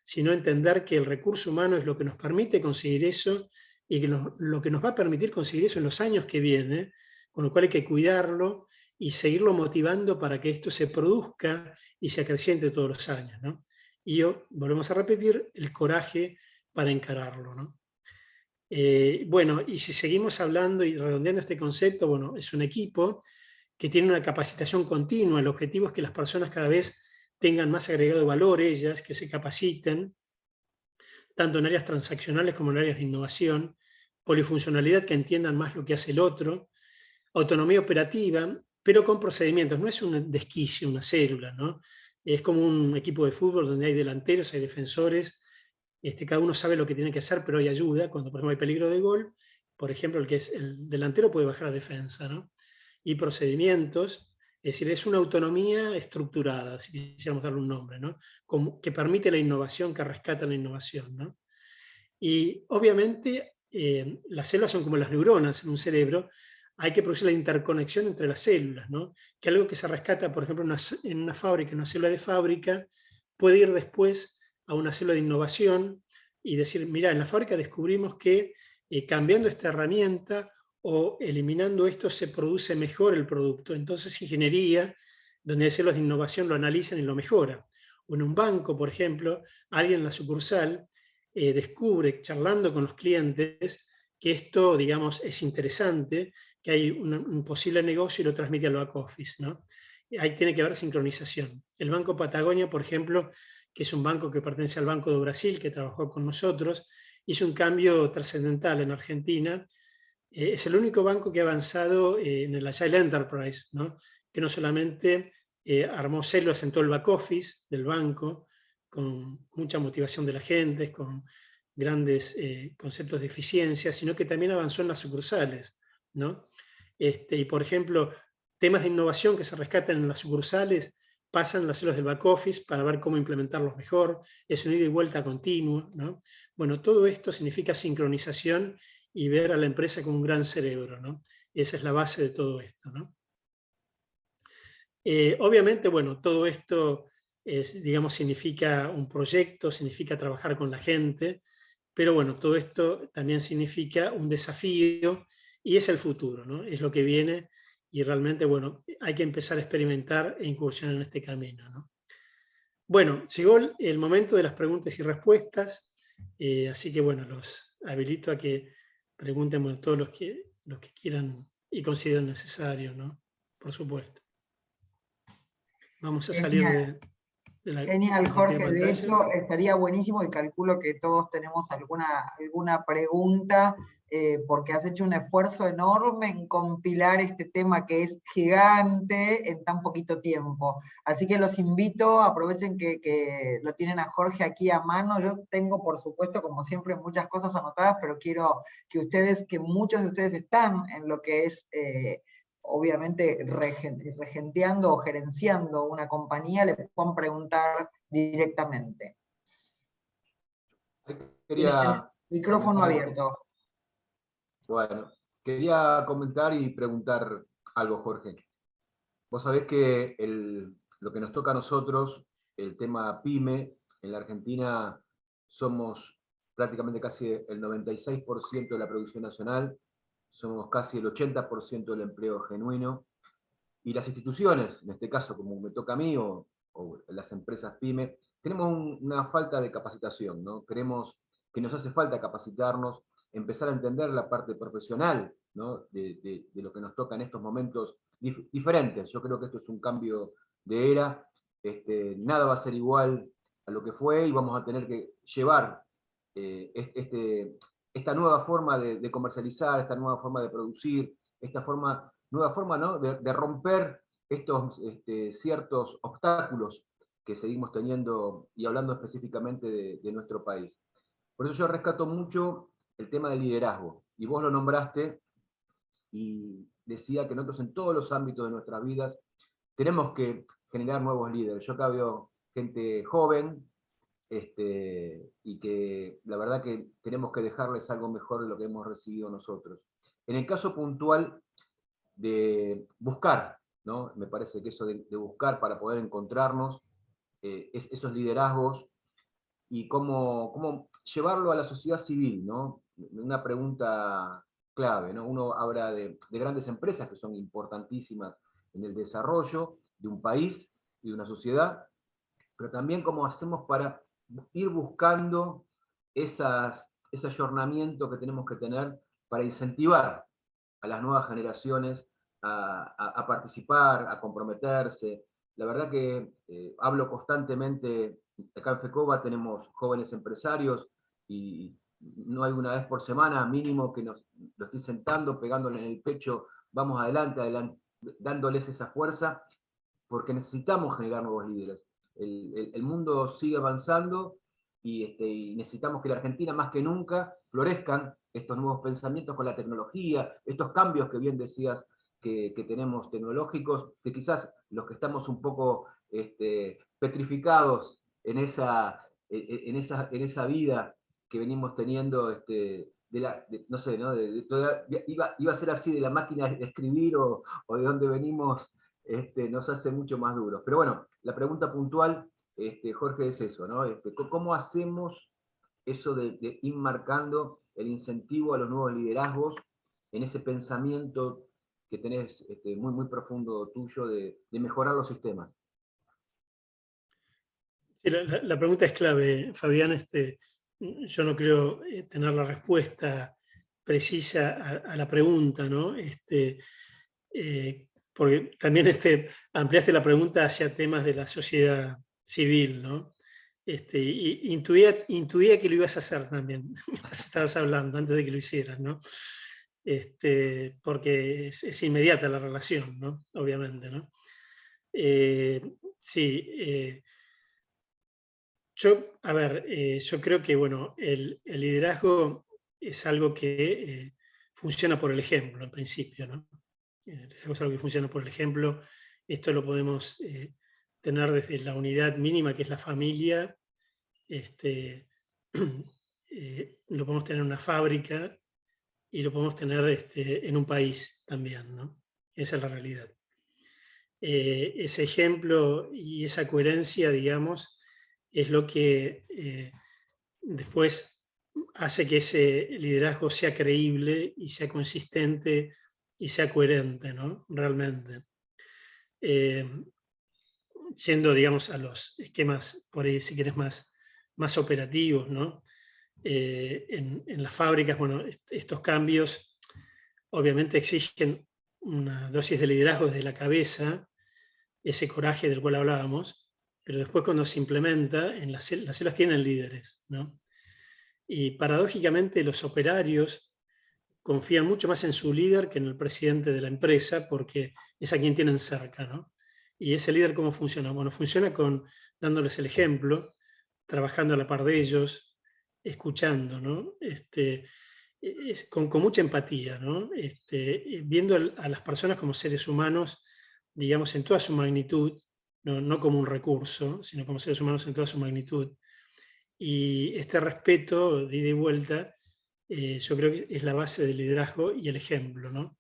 sino entender que el recurso humano es lo que nos permite conseguir eso y que lo que nos va a permitir conseguir eso en los años que vienen, con lo cual hay que cuidarlo y seguirlo motivando para que esto se produzca y se acreciente todos los años, ¿no? Y volvemos a repetir, el coraje para encararlo, ¿no? Bueno, y si seguimos hablando y redondeando este concepto, bueno, es un equipo que tiene una capacitación continua. El objetivo es que las personas cada vez tengan más agregado de valor, ellas, que se capaciten, tanto en áreas transaccionales como en áreas de innovación, polifuncionalidad, que entiendan más lo que hace el otro, autonomía operativa, pero con procedimientos. No es un desquicio, una célula, ¿no? Es como un equipo de fútbol donde hay delanteros, hay defensores, cada uno sabe lo que tiene que hacer, pero hay ayuda. Cuando, por ejemplo, hay peligro de gol, por ejemplo, el delantero puede bajar a defensa, ¿no? Y procedimientos, es decir, es una autonomía estructurada, si quisiéramos darle un nombre, ¿no? Que permite la innovación, que rescata la innovación, ¿no? Y obviamente las células son como las neuronas en un cerebro, hay que producir la interconexión entre las células, ¿no? Que algo que se rescata, por ejemplo, en una fábrica, una célula de fábrica, puede ir después a una célula de innovación y decir, mira, en la fábrica descubrimos que cambiando esta herramienta o eliminando esto se produce mejor el producto. Entonces, ingeniería, donde hay células de innovación, lo analizan y lo mejora. O en un banco, por ejemplo, alguien en la sucursal descubre, charlando con los clientes, que esto, digamos, es interesante, que hay un posible negocio y lo transmite al back office, ¿no? Ahí tiene que haber sincronización. El Banco Patagonia, por ejemplo, que es un banco que pertenece al Banco de Brasil, que trabajó con nosotros, hizo un cambio trascendental en Argentina. Es el único banco que ha avanzado en el Agile Enterprise, ¿no? Que no solamente armó células en todo el back office del banco, con mucha motivación de la gente, con grandes conceptos de eficiencia, sino que también avanzó en las sucursales, ¿no? Y por ejemplo, temas de innovación que se rescatan en las sucursales pasan las células del back office para ver cómo implementarlos mejor, es un ida y vuelta continuo, ¿no? Bueno, todo esto significa sincronización y ver a la empresa como un gran cerebro, ¿no? Esa es la base de todo esto, ¿no? Obviamente, bueno, todo esto digamos, significa un proyecto, significa trabajar con la gente, pero bueno, todo esto también significa un desafío y es el futuro, ¿no? Es lo que viene y realmente, bueno, hay que empezar a experimentar e incursionar en este camino, ¿no? Bueno, llegó el momento de las preguntas y respuestas, así que bueno, los habilito a que pregunten, bueno, todos los que quieran y consideren necesario, ¿no? Por supuesto. Vamos a salir Genial. de la Genial, compartida Jorge. De pantalla. hecho, estaría buenísimo y calculo que todos tenemos alguna pregunta, porque has hecho un esfuerzo enorme en compilar este tema que es gigante en tan poquito tiempo. Así que los invito, aprovechen que lo tienen a Jorge aquí a mano. Yo tengo, por supuesto, como siempre, muchas cosas anotadas, pero quiero que muchos de ustedes están en lo que es obviamente regenteando o gerenciando una compañía, le puedan preguntar directamente. Tienen el Quería micrófono comentar, abierto. bueno, quería comentar y preguntar algo, Jorge. Vos sabés que lo que nos toca a nosotros, el tema PYME, en la Argentina somos prácticamente casi el 96% de la producción nacional, somos casi el 80% del empleo genuino, y las instituciones, en este caso como me toca a mí, o las empresas PYME, tenemos una falta de capacitación, ¿no? Creemos que nos hace falta capacitarnos, empezar a entender la parte profesional, ¿no? de lo que nos toca en estos momentos diferentes. Yo creo que esto es un cambio de era, nada va a ser igual a lo que fue y vamos a tener que llevar esta nueva forma de comercializar, esta nueva forma de producir, esta nueva forma, ¿no? de romper estos ciertos obstáculos que seguimos teniendo, y hablando específicamente de nuestro país. Por eso yo rescato mucho el tema del liderazgo, y vos lo nombraste, y decía que nosotros en todos los ámbitos de nuestras vidas tenemos que generar nuevos líderes. Yo acá veo gente joven, y que la verdad que tenemos que dejarles algo mejor de lo que hemos recibido nosotros. En el caso puntual de buscar, ¿no? Me parece que eso de buscar para poder encontrarnos, esos liderazgos, y cómo llevarlo a la sociedad civil, ¿no? Una pregunta clave, ¿no? Uno habla de grandes empresas que son importantísimas en el desarrollo de un país y de una sociedad, pero también cómo hacemos para ir buscando ese ayornamiento que tenemos que tener para incentivar a las nuevas generaciones a participar, a comprometerse. La verdad que hablo constantemente, acá en FECOBA tenemos jóvenes empresarios, y no hay una vez por semana mínimo que lo estoy sentando, pegándole en el pecho, vamos adelante, adelante, dándoles esa fuerza, porque necesitamos generar nuevos líderes. El mundo sigue avanzando, y necesitamos que la Argentina más que nunca florezcan estos nuevos pensamientos con la tecnología, estos cambios que bien decías que tenemos tecnológicos, que quizás los que estamos un poco petrificados en esa vida que venimos teniendo, no sé, ¿no? Iba a ser así, de la máquina de escribir, o de donde venimos, nos hace mucho más duros. Pero bueno, la pregunta puntual, Jorge, es eso, ¿no? ¿Cómo hacemos eso de ir marcando el incentivo a los nuevos liderazgos en ese pensamiento que tenés muy, muy profundo tuyo de mejorar los sistemas? Sí, la pregunta es clave, Fabián. Yo no creo tener la respuesta precisa a la pregunta, ¿no? Porque también ampliaste la pregunta hacia temas de la sociedad civil, ¿no? Y intuía que lo ibas a hacer también, estabas hablando antes de que lo hicieras, ¿no? Porque es inmediata la relación, ¿no? Obviamente, ¿no? Sí. A ver, yo creo que bueno, el liderazgo es algo que funciona por el ejemplo, en principio, ¿no? El liderazgo es algo que funciona por el ejemplo. Esto lo podemos tener desde la unidad mínima, que es la familia. Lo podemos tener en una fábrica, y lo podemos tener en un país también, ¿no? Esa es la realidad. Ese ejemplo y esa coherencia, digamos, es lo que después hace que ese liderazgo sea creíble y sea consistente y sea coherente, ¿no? Realmente. Siendo, digamos, a los esquemas, por ahí, si querés, más operativos, ¿no? En las fábricas, bueno, estos cambios obviamente exigen una dosis de liderazgo desde la cabeza, ese coraje del cual hablábamos, pero después cuando se implementa, las células tienen líderes, ¿no? Y paradójicamente los operarios confían mucho más en su líder que en el presidente de la empresa, porque es a quien tienen cerca, ¿no? ¿Y ese líder cómo funciona? Bueno, funciona dándoles el ejemplo, trabajando a la par de ellos, escuchando, ¿no? Con mucha empatía, ¿no? Viendo a las personas como seres humanos, digamos, en toda su magnitud, no como un recurso, sino como seres humanos en toda su magnitud. Y este respeto de ida y vuelta, yo creo que es la base del liderazgo y el ejemplo, ¿no?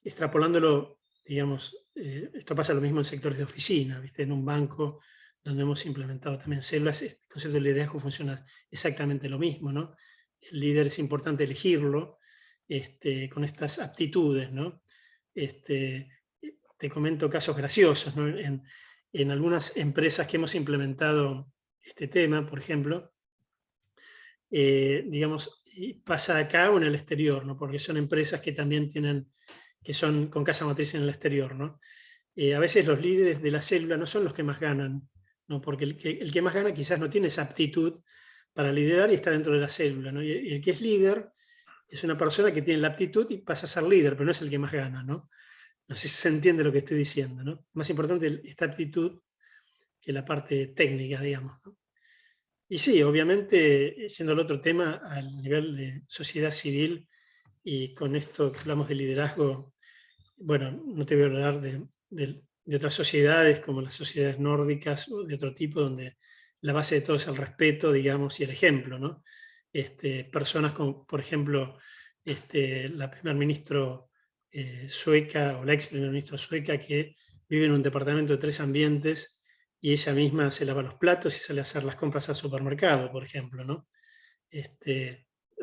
Extrapolándolo, digamos, esto pasa lo mismo en sectores de oficina, ¿viste? En un banco donde hemos implementado también células, el concepto de liderazgo funciona exactamente lo mismo, ¿no? El líder es importante elegirlo con estas aptitudes, ¿no? Te comento casos graciosos, ¿no? En algunas empresas que hemos implementado este tema, por ejemplo, digamos, pasa acá o en el exterior, ¿no? Porque son empresas que también que son con casa matriz en el exterior, ¿no? A veces los líderes de la célula no son los que más ganan, ¿no? Porque el que más gana quizás no tiene esa aptitud para liderar y está dentro de la célula, ¿no? Y el que es líder es una persona que tiene la aptitud y pasa a ser líder, pero no es el que más gana, ¿no? No sé si se entiende lo que estoy diciendo, ¿no? Más importante esta aptitud que la parte técnica, digamos, ¿no? Y sí, obviamente, siendo el otro tema, al nivel de sociedad civil, y con esto que hablamos de liderazgo, bueno, no te voy a hablar de otras sociedades como las sociedades nórdicas o de otro tipo, donde la base de todo es el respeto, digamos, y el ejemplo, ¿no? Personas como, por ejemplo, la primer ministro sueca o la ex primer ministro sueca que vive en un departamento de 3 ambientes y ella misma se lava los platos y sale a hacer las compras al supermercado, por ejemplo, ¿no?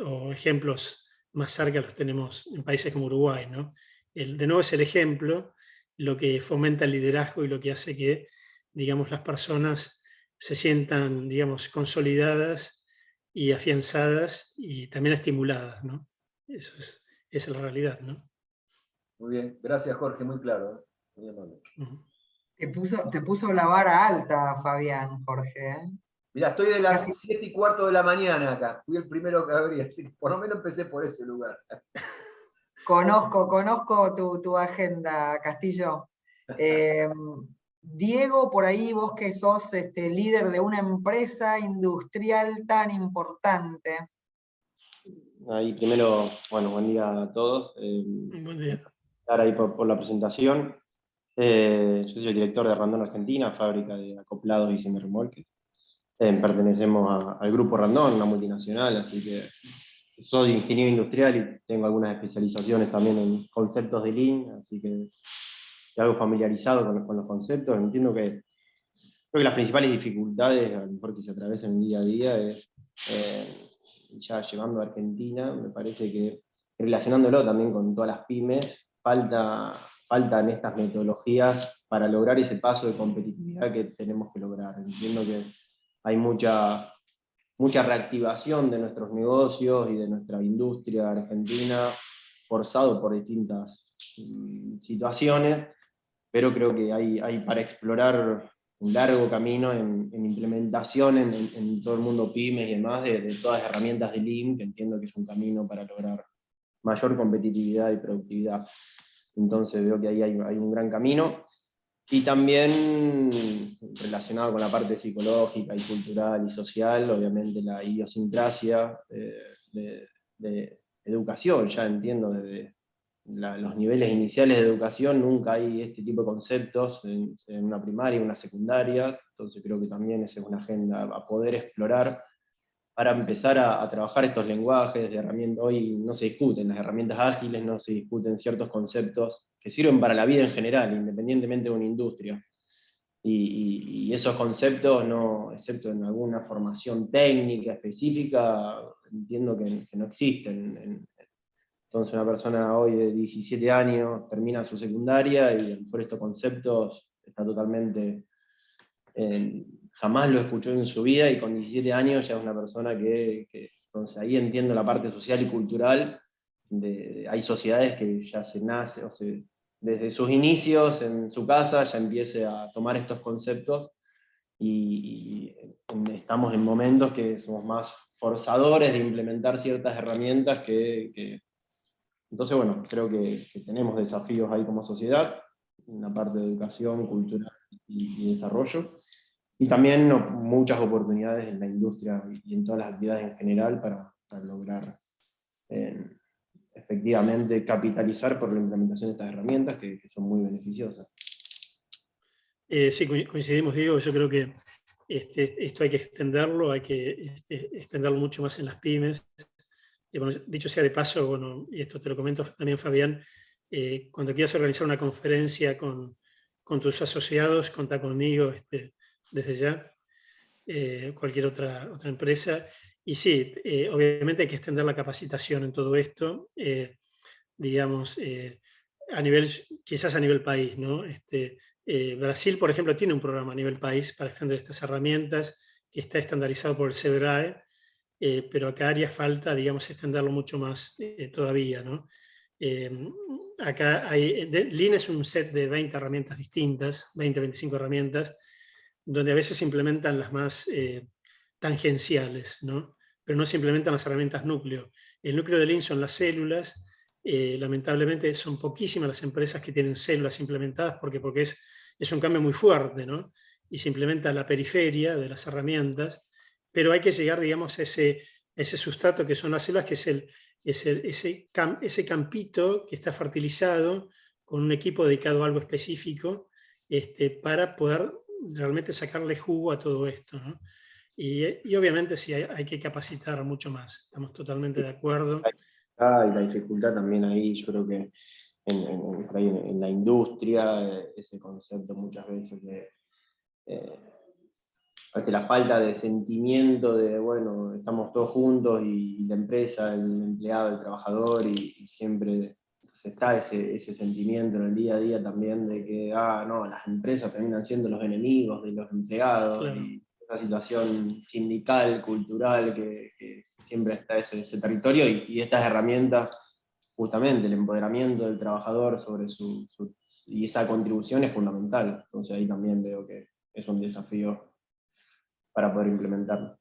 O ejemplos más cerca los tenemos en países como Uruguay, ¿no? De nuevo es el ejemplo lo que fomenta el liderazgo y lo que hace que, digamos, las personas se sientan, digamos, consolidadas y afianzadas y también estimuladas, ¿no? Esa es la realidad, ¿no? Muy bien, gracias Jorge, muy claro. Muy amable. Te puso la vara alta, Fabián, Jorge. Mirá, estoy de las Casi 7:15 de la mañana acá. Fui el primero que abrí, así que por lo menos empecé por ese lugar. conozco tu agenda, Castillo. Diego, por ahí vos que sos líder de una empresa industrial tan importante. Ahí primero, bueno, buen día a todos. Buen día. Estar ahí por la presentación. Yo soy el director de Randon Argentina, fábrica de acoplados y semirremolques. Pertenecemos al grupo Randon, una multinacional, así que soy ingeniero industrial y tengo algunas especializaciones también en conceptos de Lean, así que estoy algo familiarizado con los conceptos. Entiendo creo que las principales dificultades, a lo mejor que se atraviesan día a día, es ya llevando a Argentina, me parece que relacionándolo también con todas las pymes, faltan estas metodologías para lograr ese paso de competitividad que tenemos que lograr. Entiendo que hay mucha reactivación de nuestros negocios y de nuestra industria argentina, forzado por distintas situaciones, pero creo que hay para explorar un largo camino en implementación en todo el mundo pymes y demás de todas las herramientas de Lean, que entiendo que es un camino para lograr mayor competitividad y productividad. Entonces veo que ahí hay un gran camino. Y también relacionado con la parte psicológica y cultural y social, obviamente la idiosincrasia de educación, ya entiendo desde los niveles iniciales de educación, nunca hay este tipo de conceptos en una primaria, una secundaria, entonces creo que también esa es una agenda a poder explorar para empezar a trabajar estos lenguajes de herramientas. Hoy no se discuten las herramientas ágiles, no se discuten ciertos conceptos que sirven para la vida en general, independientemente de una industria. Y esos conceptos, no, excepto en alguna formación técnica específica, entiendo que no existen. Entonces una persona hoy de 17 años termina su secundaria y a lo mejor estos conceptos está totalmente... jamás lo escuchó en su vida y con 17 años ya es una persona que entonces ahí entiendo la parte social y cultural. Hay sociedades que ya se nace, desde sus inicios en su casa ya empiece a tomar estos conceptos y estamos en momentos que somos más forzadores de implementar ciertas herramientas entonces, bueno, creo que tenemos desafíos ahí como sociedad, en la parte de educación, cultural y desarrollo, y también muchas oportunidades en la industria y en todas las actividades en general para lograr efectivamente capitalizar por la implementación de estas herramientas que son muy beneficiosas. Sí, coincidimos, Diego. Yo creo que esto hay que extenderlo, hay que extenderlo mucho más en las pymes. Bueno, dicho sea de paso, bueno, y esto te lo comento también, Fabián, cuando quieras organizar una conferencia con tus asociados, contá conmigo desde ya, cualquier otra empresa. Y sí, obviamente hay que extender la capacitación en todo esto, digamos, quizás a nivel país, ¿no? Brasil, por ejemplo, tiene un programa a nivel país para extender estas herramientas que está estandarizado por el SEBRAE, pero acá haría falta, digamos, extenderlo mucho más todavía, ¿no? Acá Lean es un set de 20 herramientas distintas, 25 herramientas, donde a veces se implementan las más tangenciales, ¿no? Pero no se implementan las herramientas núcleo. El núcleo de Lean son las células. Lamentablemente son poquísimas las empresas que tienen células implementadas porque es un cambio muy fuerte, ¿no? Y se implementa la periferia de las herramientas, pero hay que llegar, digamos, a ese sustrato que son las células, que es ese campito que está fertilizado con un equipo dedicado a algo específico, para poder realmente sacarle jugo a todo esto, ¿no? Y obviamente sí, hay que capacitar mucho más, estamos totalmente de acuerdo. Y la dificultad también ahí, yo creo que en la industria, ese concepto muchas veces a veces la falta de sentimiento de, bueno, estamos todos juntos y la empresa, el empleado, el trabajador, y siempre está ese sentimiento en el día a día también de que, no, las empresas terminan siendo los enemigos de los empleados, Claro. Y esa situación sindical, cultural, que siempre está ese territorio, y estas herramientas, justamente el empoderamiento del trabajador sobre y esa contribución es fundamental. Entonces ahí también veo que es un desafío para poder implementarlo.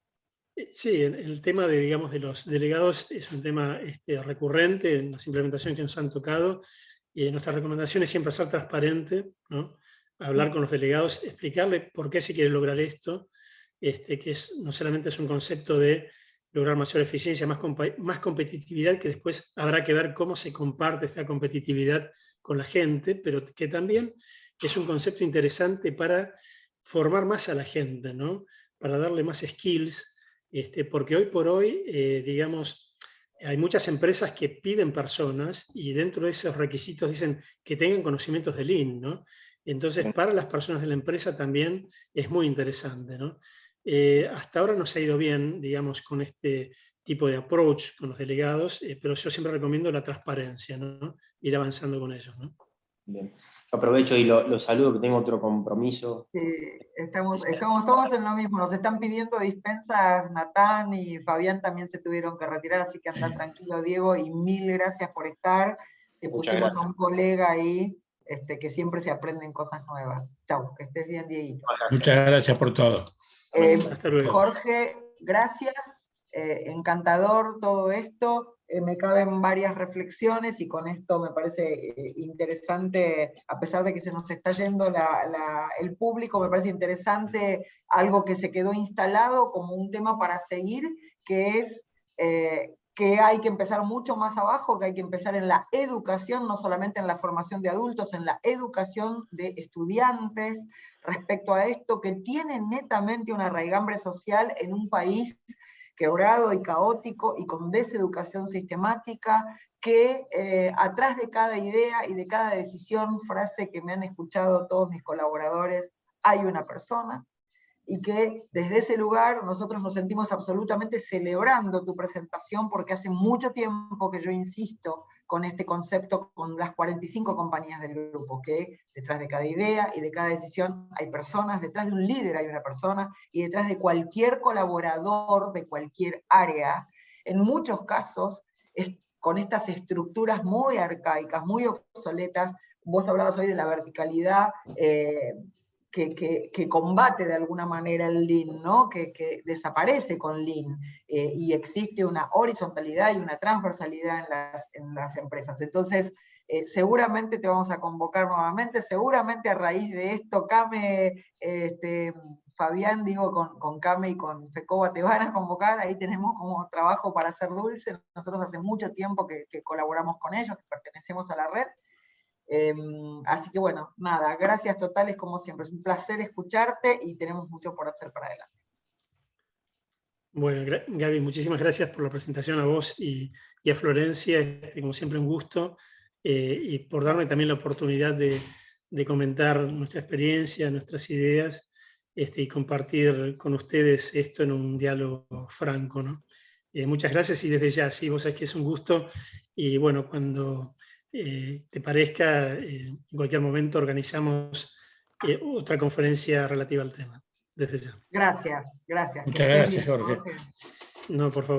Sí, el tema digamos, de los delegados es un tema recurrente en las implementaciones que nos han tocado. Nuestra recomendación es siempre ser transparente, ¿no? Hablar con los delegados, explicarle por qué se quiere lograr esto, que no solamente es un concepto de lograr mayor eficiencia, más competitividad, que después habrá que ver cómo se comparte esta competitividad con la gente, pero que también es un concepto interesante para formar más a la gente, ¿no? Para darle más skills, porque hoy por hoy, digamos, hay muchas empresas que piden personas y dentro de esos requisitos dicen que tengan conocimientos de Lean, ¿no? Entonces, para las personas de la empresa también es muy interesante, ¿no? Hasta ahora nos ha ido bien, digamos, con este tipo de approach con los delegados, pero yo siempre recomiendo la transparencia, ¿no? Ir avanzando con ellos, ¿no? Bien. Yo aprovecho y lo saludo, que tengo otro compromiso. Sí, estamos todos en lo mismo. Nos están pidiendo dispensas, Natán y Fabián también se tuvieron que retirar, así que anda tranquilo, Diego, y mil gracias por estar. Te Muchas pusimos gracias. a un colega ahí, que siempre se aprenden cosas nuevas. Chau, que estés bien, Dieguito. Muchas gracias por todo. Hasta luego. Jorge, gracias. Encantador todo esto. Me caben varias reflexiones y con esto me parece interesante, a pesar de que se nos está yendo el público, me parece interesante algo que se quedó instalado como un tema para seguir, que es que hay que empezar mucho más abajo, que hay que empezar en la educación, no solamente en la formación de adultos, en la educación de estudiantes, respecto a esto, que tiene netamente una raigambre social en un país quebrado y caótico y con deseducación sistemática, que atrás de cada idea y de cada decisión, frase que me han escuchado todos mis colaboradores, hay una persona, y que desde ese lugar nosotros nos sentimos absolutamente celebrando tu presentación, porque hace mucho tiempo que yo insisto con este concepto con las 45 compañías del grupo, que detrás de cada idea y de cada decisión hay personas, detrás de un líder hay una persona, y detrás de cualquier colaborador de cualquier área, en muchos casos, con estas estructuras muy arcaicas, muy obsoletas. Vos hablabas hoy de la verticalidad, que combate de alguna manera el Lean, ¿no? que desaparece con Lean, y existe una horizontalidad y una transversalidad en las empresas. Entonces, seguramente te vamos a convocar nuevamente, seguramente a raíz de esto, Came, Fabián, digo, con Came y con FECOBA te van a convocar, ahí tenemos como trabajo para hacer dulce, nosotros hace mucho tiempo que colaboramos con ellos, que pertenecemos a la red. Así que bueno, nada, gracias totales como siempre, es un placer escucharte y tenemos mucho por hacer para adelante. Bueno, Gaby, muchísimas gracias por la presentación a vos y a Florencia, como siempre un gusto, y por darme también la oportunidad de comentar nuestra experiencia, nuestras ideas, y compartir con ustedes esto en un diálogo franco, ¿no? Muchas gracias y desde ya, sí, vos sabés que es un gusto, y bueno, cuando te parezca, en cualquier momento organizamos otra conferencia relativa al tema, desde ya. Gracias, gracias. Muchas gracias, Jorge. No, por favor.